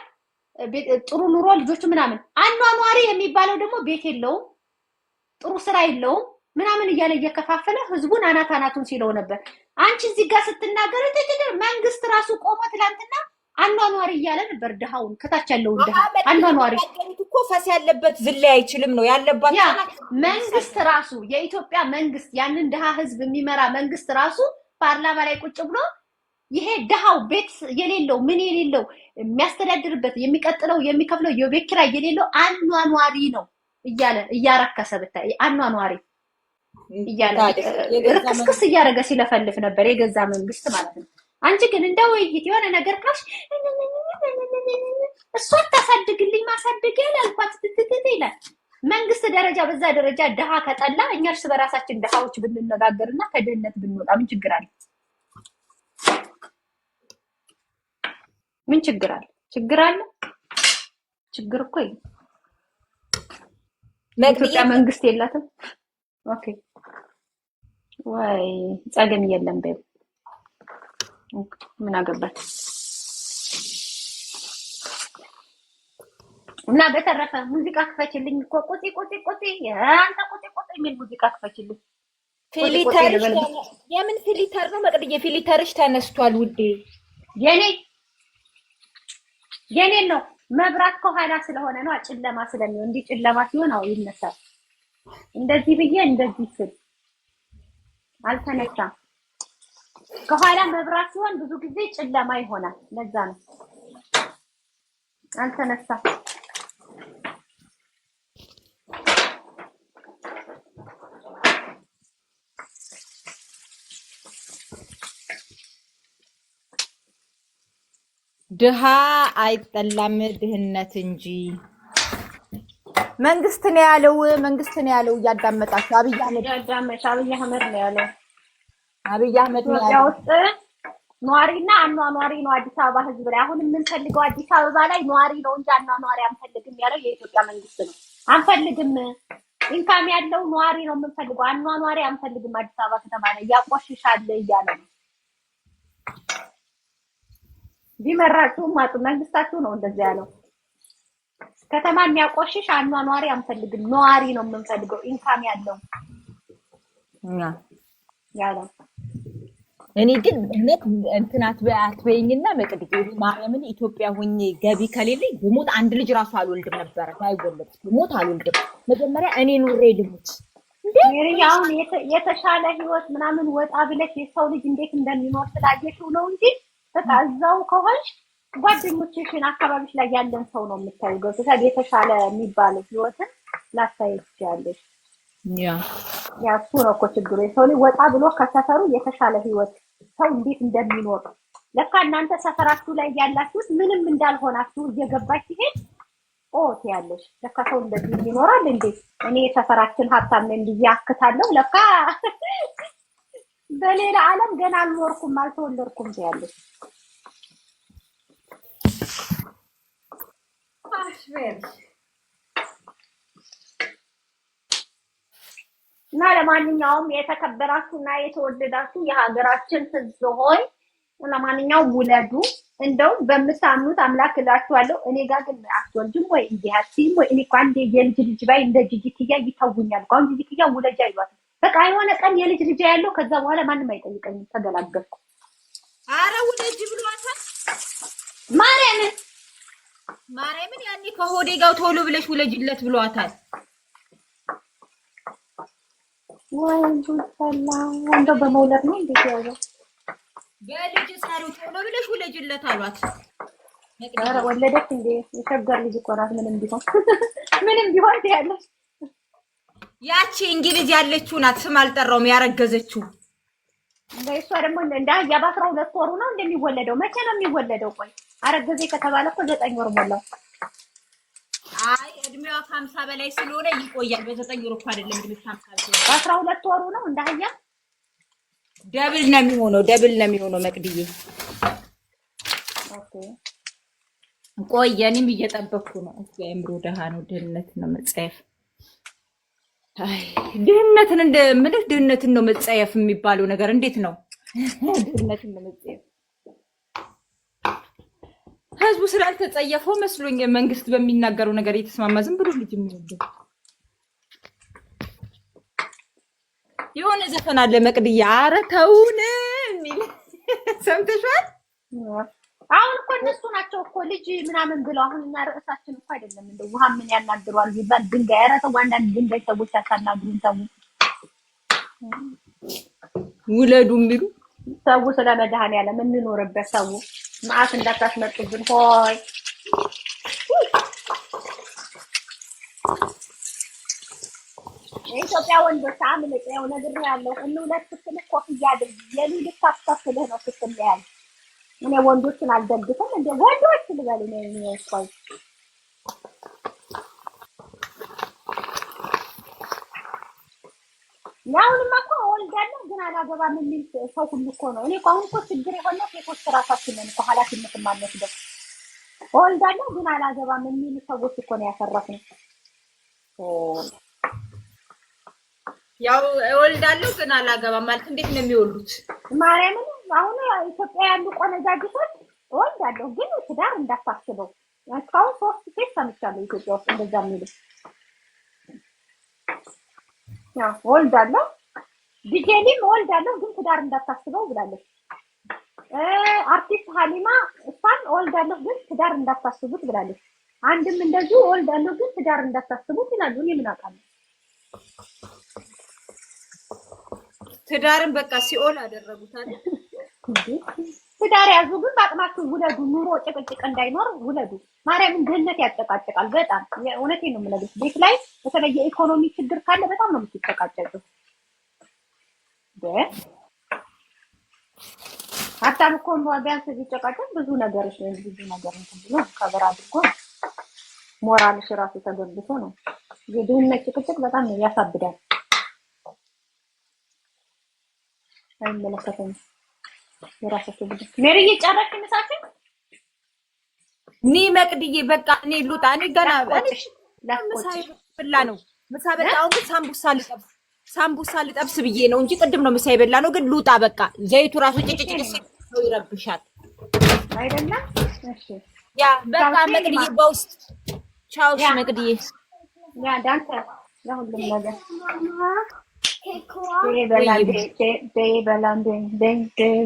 Speaker 5: ጥሩ ኑሮ ልጆቹ ምናምን። አኗኗሪ የሚባለው ደግሞ ቤት የለውም፣ ጥሩ ስራ የለውም ምናምን እያለ እየከፋፈለ ህዝቡን አናቱን ሲለው ነበር። አንቺ እዚህ ጋር ስትናገር መንግስት ራሱ ቆሞ ትላንትና አኗኗሪ እያለ ነበር ድሃውን ከታች ያለውን ድሃ አኗኗሪ
Speaker 4: እኮ ፈስ ያለበት ዝላይ አይችልም ነው ያለባት።
Speaker 5: መንግስት ራሱ የኢትዮጵያ መንግስት ያንን ድሃ ህዝብ የሚመራ መንግስት ራሱ ፓርላማ ላይ ቁጭ ብሎ ይሄ ድሃው ቤት የሌለው ምን የሌለው የሚያስተዳድርበት የሚቀጥለው የሚከፍለው የቤት ኪራይ የሌለው አኗኗሪ ነው እያለ እያረከሰ ብታይ አኗኗሪ እያለ ርክስክስ እያደረገ ሲለፈልፍ ነበር የገዛ መንግስት ማለት ነው። አንቺ ግን እንደው ውይይት የሆነ ነገር ካሽ እሷ ታሳድግልኝ ማሳደግ ያላልኳት ትትት ይላል መንግስት ደረጃ። በዛ ደረጃ ድሃ ከጠላ እኛ እርስ በራሳችን ድሃዎች ብንነጋገርና ከድህነት ብንወጣ ምን ችግር አለ? ምን ችግር አለ? ችግር አለ? ችግር እኮ የለም። ኢትዮጵያ መንግስት የላትም። ኦኬ ወይ ጸገም የለም በይ ምን አገባት? እና በተረፈ ሙዚቃ ክፈችልኝ እኮ ቁጢ አንተ ቁጢ የሚል ሙዚቃ ክፈችልኝ።
Speaker 4: ፊሊተርሽ የምን ፊሊተር ነው መቅድዬ? ፊሊተርሽ ተነስቷል ውዴ።
Speaker 5: የኔ ነው መብራት ከኋላ ስለሆነ ነው ጨለማ ስለሚሆን እንዲህ ጨለማ ሲሆን አው ይነሳል። እንደዚህ ብዬ እንደዚህ ስል አልተነሳም። ከኋላ መብራት ሲሆን ብዙ ጊዜ ጨለማ ይሆናል። ለዛ ነው አልተነሳም።
Speaker 4: ድሃ አይጠላም ድህነት እንጂ መንግስት ነው ያለው። እያዳመጣችሁ አብይ አህመድ
Speaker 5: ነው ያለው።
Speaker 4: አብይ አህመድ ነው
Speaker 5: ያለው ውስጥ ኗሪና አኗኗሪ ነው አዲስ አበባ ህዝብ ላይ አሁን የምንፈልገው አዲስ አበባ ላይ ኗሪ ነው እንጂ አኗኗሪ አንፈልግም ያለው የኢትዮጵያ መንግስት ነው። አንፈልግም ኢንካም ያለው ኗሪ ነው የምንፈልገው፣ አኗኗሪ አንፈልግም። አዲስ አበባ ከተማ ላይ ያቆሽሻል እያለ ነው። ቢመራችሁ ማጡ መንግስታችሁ ነው እንደዚህ ያለው። ከተማ የሚያቆሽሽ አኗኗሪ አንፈልግም፣ ኗሪ ነው የምንፈልገው ኢንካም ያለው ያለው።
Speaker 4: እኔ ግን እውነት እንትናት አትበይኝና መቅድዬ ማርያምን ኢትዮጵያ ሆኜ ገቢ ከሌለኝ ብሞት አንድ ልጅ ራሱ አልወልድም ነበር። ሳይወለድ ብሞት አልወልድም። መጀመሪያ እኔ ኑሬ ልሙት።
Speaker 5: አሁን የተሻለ ህይወት ምናምን ወጣ ብለሽ የሰው ልጅ እንዴት እንደሚኖር ስላየሽው ነው እንጂ በቃ እዛው ከሆንሽ ጓደኞችሽን አካባቢሽ ላይ ያለን ሰው ነው የምታዩ። ገብተሻል? የተሻለ የሚባል ህይወትን ላሳየሽ ያለሽ ያ እሱ ነው እኮ ችግሩ። የሰው ልጅ ወጣ ብሎ ከሰፈሩ የተሻለ ህይወት ሰው እንዴት እንደሚኖር ለካ እናንተ ሰፈራችሁ ላይ ያላችሁት ምንም እንዳልሆናችሁ እየገባሽ ሲሄድ ያለሽ ለካ ሰው እንደዚህ ይኖራል እንዴ? እኔ ሰፈራችን ሀብታም ነኝ ብዬ አክታለሁ። ለካ በሌላ ዓለም ገና አልኖርኩም አልተወለድኩም ያለሽ እና ለማንኛውም የተከበራችሁና የተወደዳችሁ የሀገራችን ህዝብ ሆይ ለማንኛውም ውለዱ። እንደው በምታምኑት አምላክ እላችኋለሁ። እኔ ጋር ግን አትወልጅም ወይ እንዲህ አትይም ወይ? እኔ እኮ አንዴ የልጅ ልጅ ባይ እንደ ጂጂክያ ይተውኛል። አሁን ጂጂክያ ውለጃ ይሏት በቃ የሆነ ቀን የልጅ ልጅ ያለው ከዛ በኋላ ማንም አይጠይቀኝም። ተገላገልኩ።
Speaker 4: አረ ውለጅ ብሏታል ማርያምን ያኔ ከሆዴ ጋር ቶሎ ብለሽ ውለጅለት ብሏታል።
Speaker 5: ወንዱ ሰላም እንደው በመውለድ ነው እንዴ ያለው?
Speaker 4: በልጅ ሳሩ ቶሎ ብለሽ ውለጅለት አሏት።
Speaker 5: አረ ወለደች እንዴ? የሸገር ልጅ እኮ ናት። ምንም ቢሆን ያለች
Speaker 4: ያቺ እንግሊዝ ያለችው ናት። ስም አልጠራውም ያረገዘችው።
Speaker 5: እሷ ደግሞ እንደ ያ በ12 ወሩ ነው እንደሚወለደው። መቼ ነው የሚወለደው? ቆይ አረገዘ ከተባለ እኮ 9 ወር ሞላው።
Speaker 4: አይ እድሜዋ ከ50 በላይ ስለሆነ ይቆያል። በ9 ወር እኮ አይደለም እድሜ 50
Speaker 5: በ12 ወሩ ነው እንዳያ
Speaker 4: ደብል ነው የሚሆነው መቅድዬ።
Speaker 5: ኦኬ
Speaker 4: ቆይ እኔም እየጠበቅኩ ነው። አምሮ ደሃ ነው ድህነት ነው መጸየፍ። አይ ድህነትን ነው መጸየፍ የሚባለው ነገር እንዴት ነው? ድህነትን ነው መጸየፍ። ህዝቡ ስላልተጸየፈው መስሎኝ መንግስት በሚናገረው ነገር እየተስማማ ዝም ብሎ ልጅ የሚወደው የሆነ ዘፈን አለ መቅድዬ። ኧረ ተውን የሚል ሰምተሻል?
Speaker 5: አሁን እኮ እነሱ ናቸው እኮ ልጅ ምናምን ብለው አሁን እና ርዕሳችን እኮ አይደለም እንደው ውሃ ምን ያናግሯል ቢባል ድንጋይ ያረተው አንዳንድ ድንጋይ ሰዎች ያሳናግሩን
Speaker 4: ውለዱ የሚሉ
Speaker 5: ሰው ስለ መድኃኒዓለም እንኖርበት ሰው ማአት እንዳታስመጡብን ሆይ። ኢትዮጵያ ወንዶች አምልጥ ነው ነገር ያለው እንውለት ስትል ኮፍያ አድርጊ የሊል ታስተፍልህ ነው ስትል ያል እኔ ወንዶችን አልደግፍም እንደ ወንዶች ልበል ነው ቆይ ያውንማ እኮ ወልዳለሁ ግን አላገባም የሚል ሰው ሁሉ እኮ ነው። እኔ አሁን እኮ ችግር የሆነው ሴቶች ራሳችን ነን እኮ ኃላፊነት ማንወስደው። ወልዳለሁ ግን አላገባም የሚል ሰዎች እኮ ነው ያፈራፍነው።
Speaker 4: ያው ወልዳለሁ ግን አላገባም ማለት እንዴት ነው የሚወሉት?
Speaker 5: ማርያምን አሁን ኢትዮጵያ ያሉ ቆነጃጅቶች ወልዳለሁ ግን ትዳር እንዳታስበው እስካሁን 3 ሴት ሰምቻለሁ ኢትዮጵያ ውስጥ እንደዛ የሚሉ ያው ወልዳለሁ ዲጄሊም ወልዳለሁ ግን ትዳር እንዳታስበው ብላለች። አርቲስት ሀሊማ እሷን ወልዳለሁ ግን ትዳር እንዳታስቡት ብላለች። አንድም እንደዚሁ ወልዳለሁ ግን ትዳር እንዳታስቡት ይላሉ። እኔ ምን አውቃለሁ?
Speaker 4: ትዳርን በቃ ሲኦል አደረጉት አይደል?
Speaker 5: ትዳር ያዙ ግን በአቅማችሁ ውለዱ። ኑሮ ጭቅጭቅ እንዳይኖር ውለዱ። ማርያምን ድህነት ያጨቃጭቃል በጣም እውነቴን ነው የምነግርሽ። ቤት ላይ በተለይ የኢኮኖሚ ችግር ካለ በጣም ነው የምትጨቃጨቁት። ሀብታም እኮ ቢያንስ ቢጨቃጨቅ ብዙ ነገርሽ ነው ብዙ ነገር እንትን ብሎ ከበር አድርጎ ሞራልሽ ራሱ ተገብቶ ነው። የድህነት ጭቅጭቅ በጣም ያሳብዳል። አይመለከተኝም። የራሳቸው ጉዳይ። ሜሪዬ ጨረስሽ ምሳችን?
Speaker 4: ኒ መቅድዬ በቃ እኔ ልውጣ። እኔ ገና ምሳ በላ ነው። ምሳ በላው ግን ሳምቡሳ ልጠብስ ብዬ ነው እንጂ ቅድም ነው ምሳ የበላ ነው። ግን ልውጣ በቃ። ዘይቱ ራሱ ጭጭጭ ነው ይረብሻል
Speaker 5: አይደለም? እሺ
Speaker 4: ያ በቃ መቅድዬ በውስጥ ቻው። እሺ መቅድዬ
Speaker 5: ያ ዳንተ ለሁሉም ነገር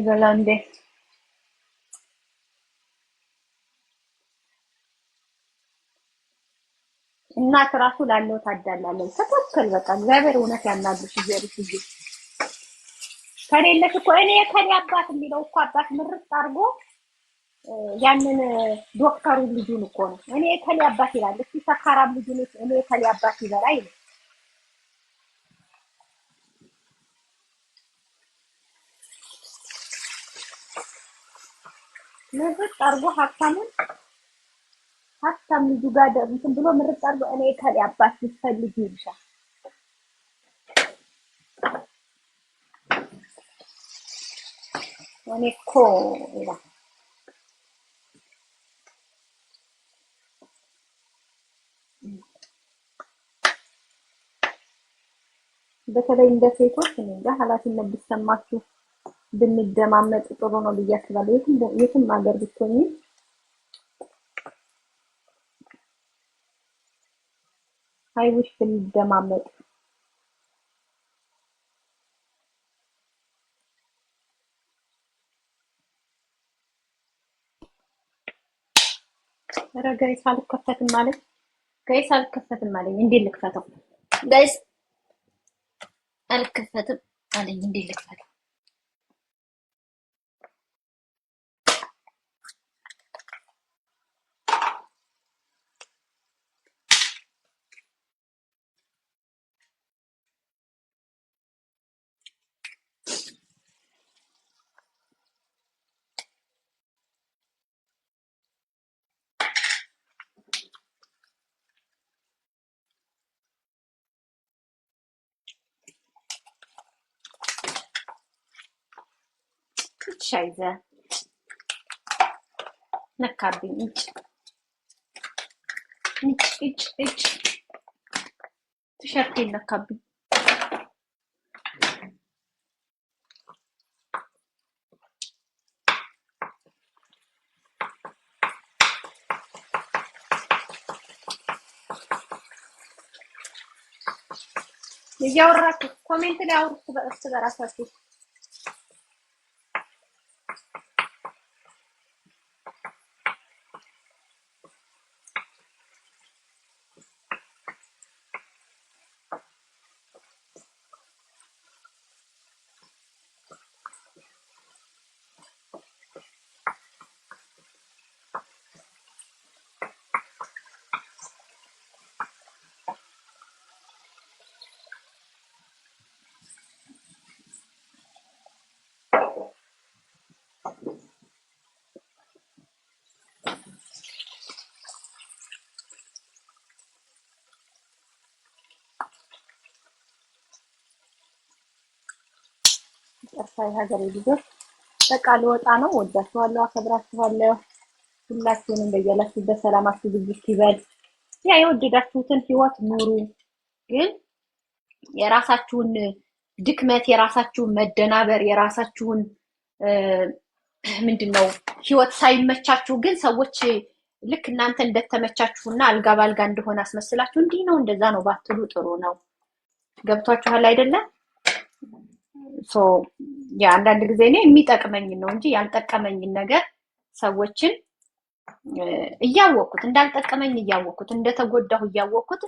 Speaker 5: በላንዴ እናት ራሱ ላለው ታዳላለች። ተከክል በቃ እግዚአብሔር እውነት ያናግርሽ ይዘርሽ ይዤ ከሌለሽ እኮ እኔ ከኔ አባት የሚለው እኮ አባት ምርጥ አድርጎ ያንን ዶክተሩ ልጁን እኮ ነው እኔ ከኔ አባት ይላል። እስኪ ሰካራም ልጁን እኔ ከኔ አባት ይበላይ ነው። ምርጥ አድርጎ ሀብታም ልጁ ጋር እንትን ብሎ ምርጥ አድርጎ እኔ ከሌ አባት ልትፈልጊ ይልሻል። እኔ እኮ ይላል። በተለይ እንደ ሴቶች እንደ ኃላፊነት ቢሰማችሁ ብንደማመጥ ጥሩ ነው ብዬ አስባለሁ። የትም ሀገር ብትሆኚ አይውሽ ብንደማመጥ። ኧረ ጋይስ አልከፈትም አለኝ። እንዴት ልክፈተው? ጋይስ አልከፈትም አለኝ። እንዴት ልክፈተው? ሻይዘ ነካብኝ። እጭ ቲሸርት ነካብኝ። እያወራችሁ ኮሜንት ላይ አውሩ በራሳችሁ። ጠፋይ ሀገሬ ልጆች በቃ ልወጣ ነው። ወዳችኋለሁ፣ አከብራችኋለሁ። ሁላችሁንም በየላችሁበት ሰላማችሁ ብዙ ይበል። ያ የወደዳችሁትን ህይወት ኑሩ። ግን የራሳችሁን ድክመት፣ የራሳችሁን መደናበር፣ የራሳችሁን ምንድነው ህይወት ሳይመቻችሁ ግን ሰዎች ልክ እናንተ እንደተመቻችሁና አልጋ ባልጋ እንደሆነ አስመስላችሁ እንዲህ ነው እንደዛ ነው ባትሉ ጥሩ ነው። ገብቷችኋል አይደለም? ያ አንዳንድ ጊዜ እኔ የሚጠቅመኝ ነው እንጂ ያልጠቀመኝን ነገር ሰዎችን እያወቅኩት እንዳልጠቀመኝ እያወቅኩት እንደተጎዳሁ እያወቅኩት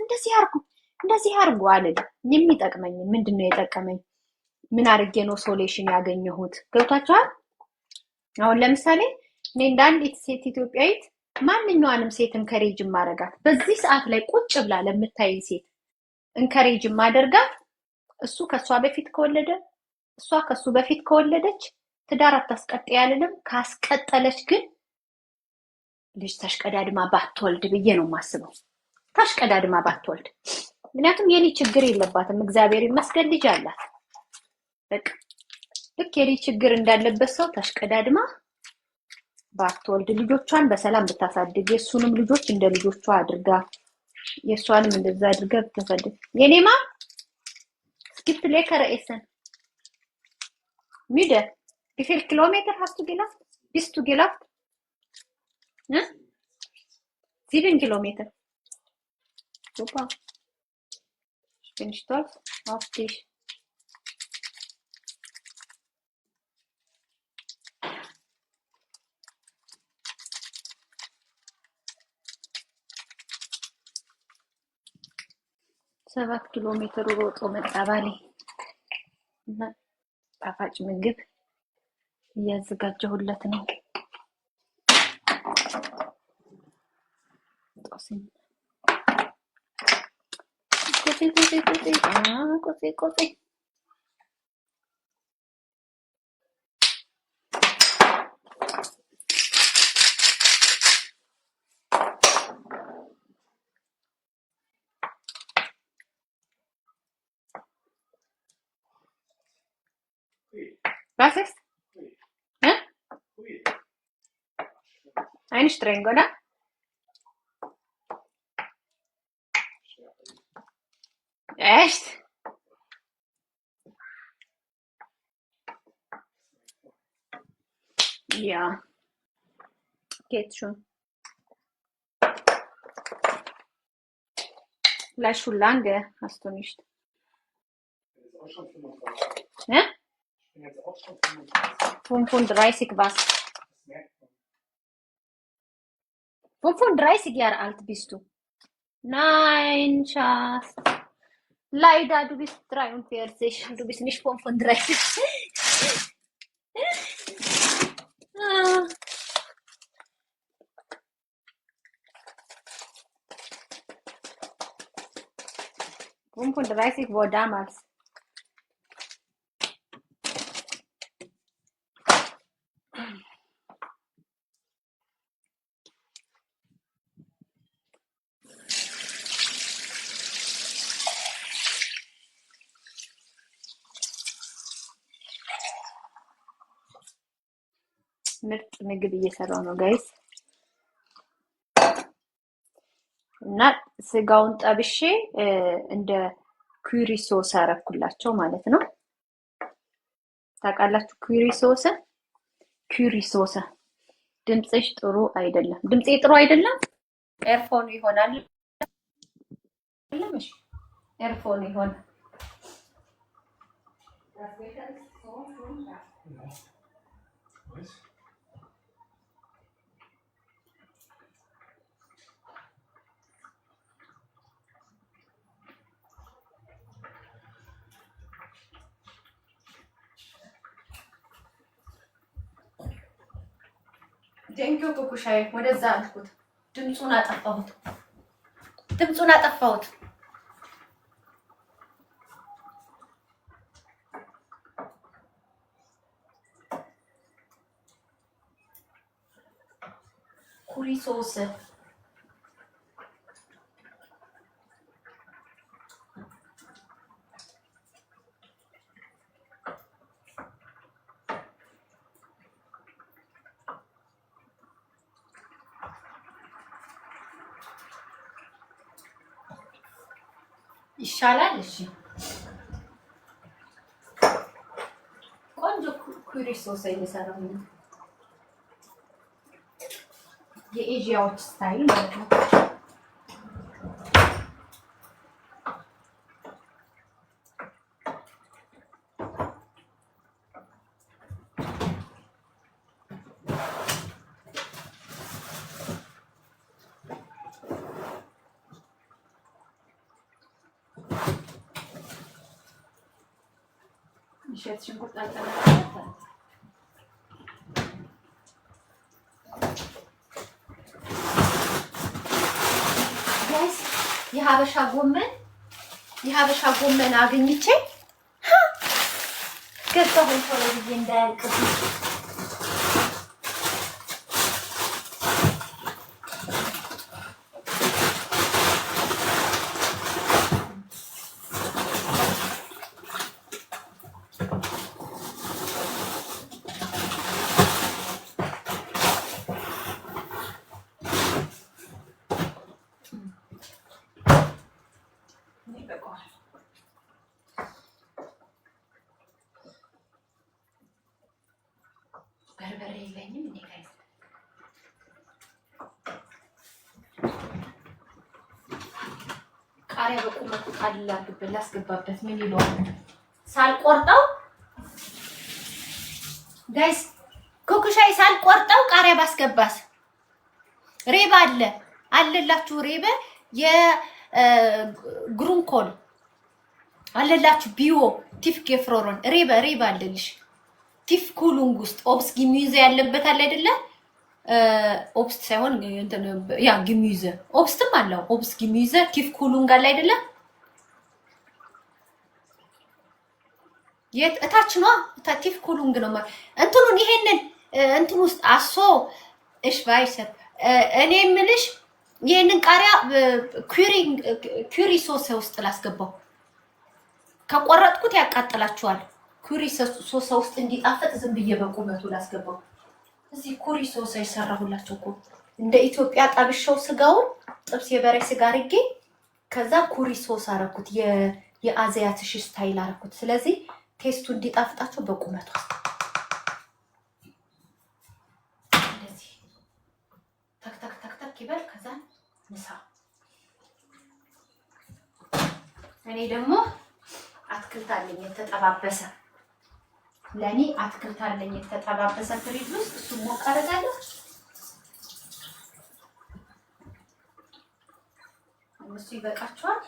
Speaker 5: እንደዚህ አርጉ አልልም። የሚጠቅመኝ ምንድነው የጠቀመኝ? ምን አድርጌ ነው ሶሉሽን ያገኘሁት? ገብቷችኋል? አሁን ለምሳሌ እኔ እንደ አንዲት ሴት ኢትዮጵያዊት ማንኛውንም ሴት እንከሬጅ ማረጋት በዚህ ሰዓት ላይ ቁጭ ብላ ለምታይ ሴት እንከሬጅ ማደርጋት እሱ ከሷ በፊት ከወለደ እሷ ከሱ በፊት ከወለደች ትዳር አታስቀጥል ያልልም። ካስቀጠለች ግን ልጅ ተሽቀዳድማ ባትወልድ ብዬ ነው የማስበው። ተሽቀዳድማ ባትወልድ። ምክንያቱም የኔ ችግር የለባትም፣ እግዚአብሔር ይመስገን ልጅ አላት። በቃ ልክ የኔ ችግር እንዳለበት ሰው ተሽቀዳድማ ባትወልድ፣ ልጆቿን በሰላም ብታሳድግ፣ የሱንም ልጆች እንደ ልጆቿ አድርጋ የሷንም እንደዛ አድርጋ ብታሳድግ። የኔማ ስኪፕ ሌከር ኤሰን ሚደ ቢፊል ኪሎሜትር hast du gelacht? Bist du gelacht? 7 Kilometer. Super. Ich bin stolz auf dich. ሰባት ኪሎ ሜትር ሮጦ መጣ ባሌ እና ጣፋጭ ምግብ እያዘጋጀሁለት ነው። ጦስኝ ቆሴ Was ist? Ja? Einstreng, oder? Echt? Ja. Geht schon. Vielleicht schon lange hast du nicht. Ja?
Speaker 2: Ich bin jetzt auch schon 35.
Speaker 5: 35 was? 35 Jahre alt bist du. Nein, Schatz. Leider, du bist 43. Du bist nicht 35. Ah. war damals. ምርጥ ምግብ እየሰራው ነው ጋይስ። እና ስጋውን ጠብሼ እንደ ኩሪ ሶስ አረኩላቸው ማለት ነው። ታውቃላችሁ ኩሪ ሶስ። ድምጽሽ ጥሩ አይደለም። ድምጼ ጥሩ አይደለም። ኤርፎን ይሆናል። ለምሽ ኤርፎን ይሆን ቴንኪው ኩኩሻይ ወደዛ አልኩት። ድምጹን አጠፋሁት። ኩሪ ሶስ ይሻላል። እሺ ቆንጆ ኩሪ ሶስ እየሰራሁ ነው። የኤዥያዎች ስታይል ማለት ነው።
Speaker 1: እሸት ሽንኩርት አልጠላም። ጋይስ የሀበሻ ጎመን አግኝቼ ገባሁኝ ቶሎ ብዬ እንዳያልቅብኝ። በርበሬ የለኝም እኔ ጋር ቃሪያ በቁመቱ ቃል ላስገባበት ምን ይለዋል ሳልቆርጠው ጋይስ ኮኩሻይ ሳልቆርጠው ቃሪያ ባስገባስ ሬባ አለላችሁ ሬባ የግሩንኮል አለላችሁ ቢዮ ቲፍ ኬፍሮሮን ሬባ አለልሽ ቲፍ ኩሉንግ ውስጥ ኦብስ ጊሚዩዘ ያለበት አለ አይደለ? ኦብስ ሳይሆን እንትን ያ ጊሚዩዘ ኦብስትም አለው ኦብስ ጊሚዩዘ ቲፍ ኩሉንግ አለ አይደለ? የት እታች ነው ቲፍ ኩሉንግ ነው እንትኑን ይሄንን እንትን ውስጥ አሶ እሽ ባይሰር እኔ የምልሽ ይሄንን ቃሪያ ኩሪ ሶስ ውስጥ ላስገባው ከቆረጥኩት ያቃጥላችኋል። ኩሪ ሶስ ውስጥ እንዲጣፈጥ ዝም ብዬ በቁመቱ ላስገባው። እዚህ ኩሪ ሶስ ይሰራሁላችሁ እኮ እንደ ኢትዮጵያ ጣብሻው ስጋውን ጥብስ የበሬ ስጋ አድርጌ ከዛ ኩሪ ሶስ አረኩት የአዚያትሽ ስታይል አረኩት። ስለዚህ ቴስቱ እንዲጣፍጣቸው በቁመቱ እንደዚህ ተክ ይበል። ከዛ ምሳ እኔ ደግሞ አትክልት አለኝ የተጠባበሰ ለኔ አትክልት አለኝ የተጠባበሰ ፍሪጅ ውስጥ እሱን ሞቅ አደርጋለሁ። እሱ ይበቃችኋል።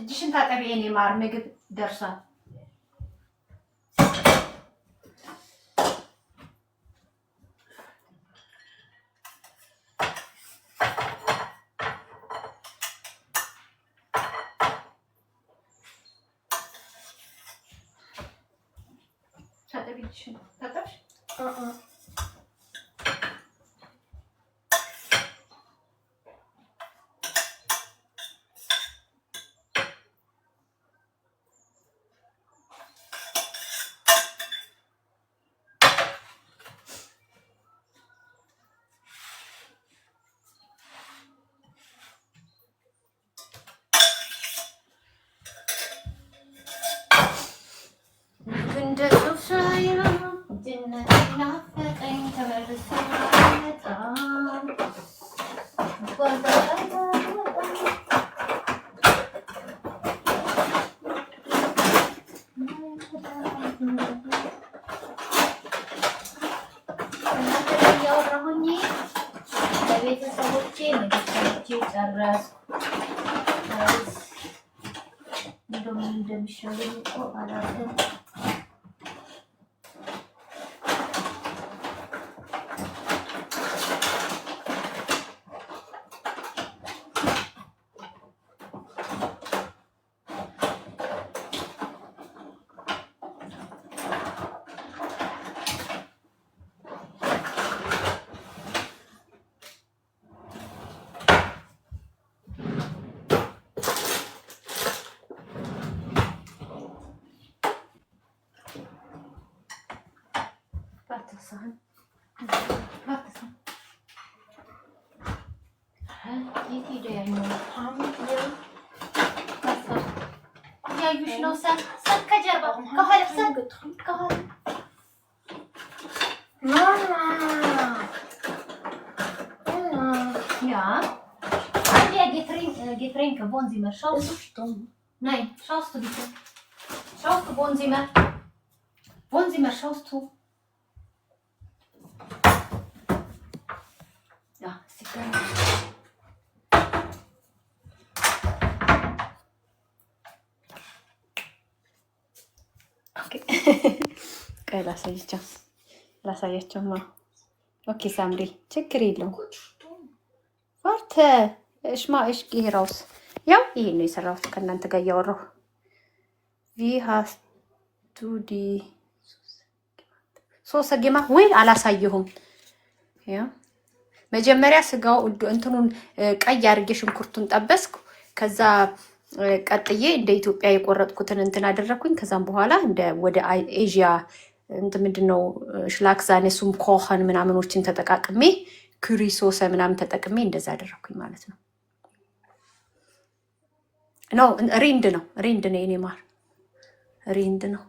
Speaker 1: እጅሽን ታጠቢ የኔ ማር፣ ምግብ ደርሷል። ታጠቢ እጅሽን ታጠብሽ? ቤተሰቦቼ ምግብ ጨረስኩ። እንደምን እንደሚሻለኝ እኮ አላውቅም። ሳህን የት ሄደ ያኛው? እያዩሽ ነው። ሰር ከጀርባ ከኋላ ሰር ከኋላ ja. Ja, Getränke, Wohnzimmer. Schaust du? Nein, schaust du bitte. Schaust du Wohnzimmer? Wohnzimmer, schaust du? Ja, ist egal. Okay. Okay, ላሳያቸውማ። ኦኬ ሳምሪ ችግር የለውም። ዋርተ እሽማ እሽ ጌራውስ ያው ይሄ ነው የሰራሁት ከእናንተ ጋር እያወራሁ ቪ ሃስ ቱ ዲ ሶስ ገማ ወይ አላሳየሁም። ያ መጀመሪያ ስጋው እንትኑን ቀይ አድርጌ ሽንኩርቱን ጠበስኩ። ከዛ ቀጥዬ እንደ ኢትዮጵያ የቆረጥኩትን እንትን አደረኩኝ። ከዛም በኋላ እንደ ወደ ኤዥያ እንትን ምንድነው ሽላክዛኔሱም ኮኸን ምናምኖችን ተጠቃቅሜ ኩሪ ሶስ ምናምን ተጠቅሜ እንደዛ አደረኩኝ ማለት ነው። ሪንድ ነው የኔ ማር ሪንድ ነው።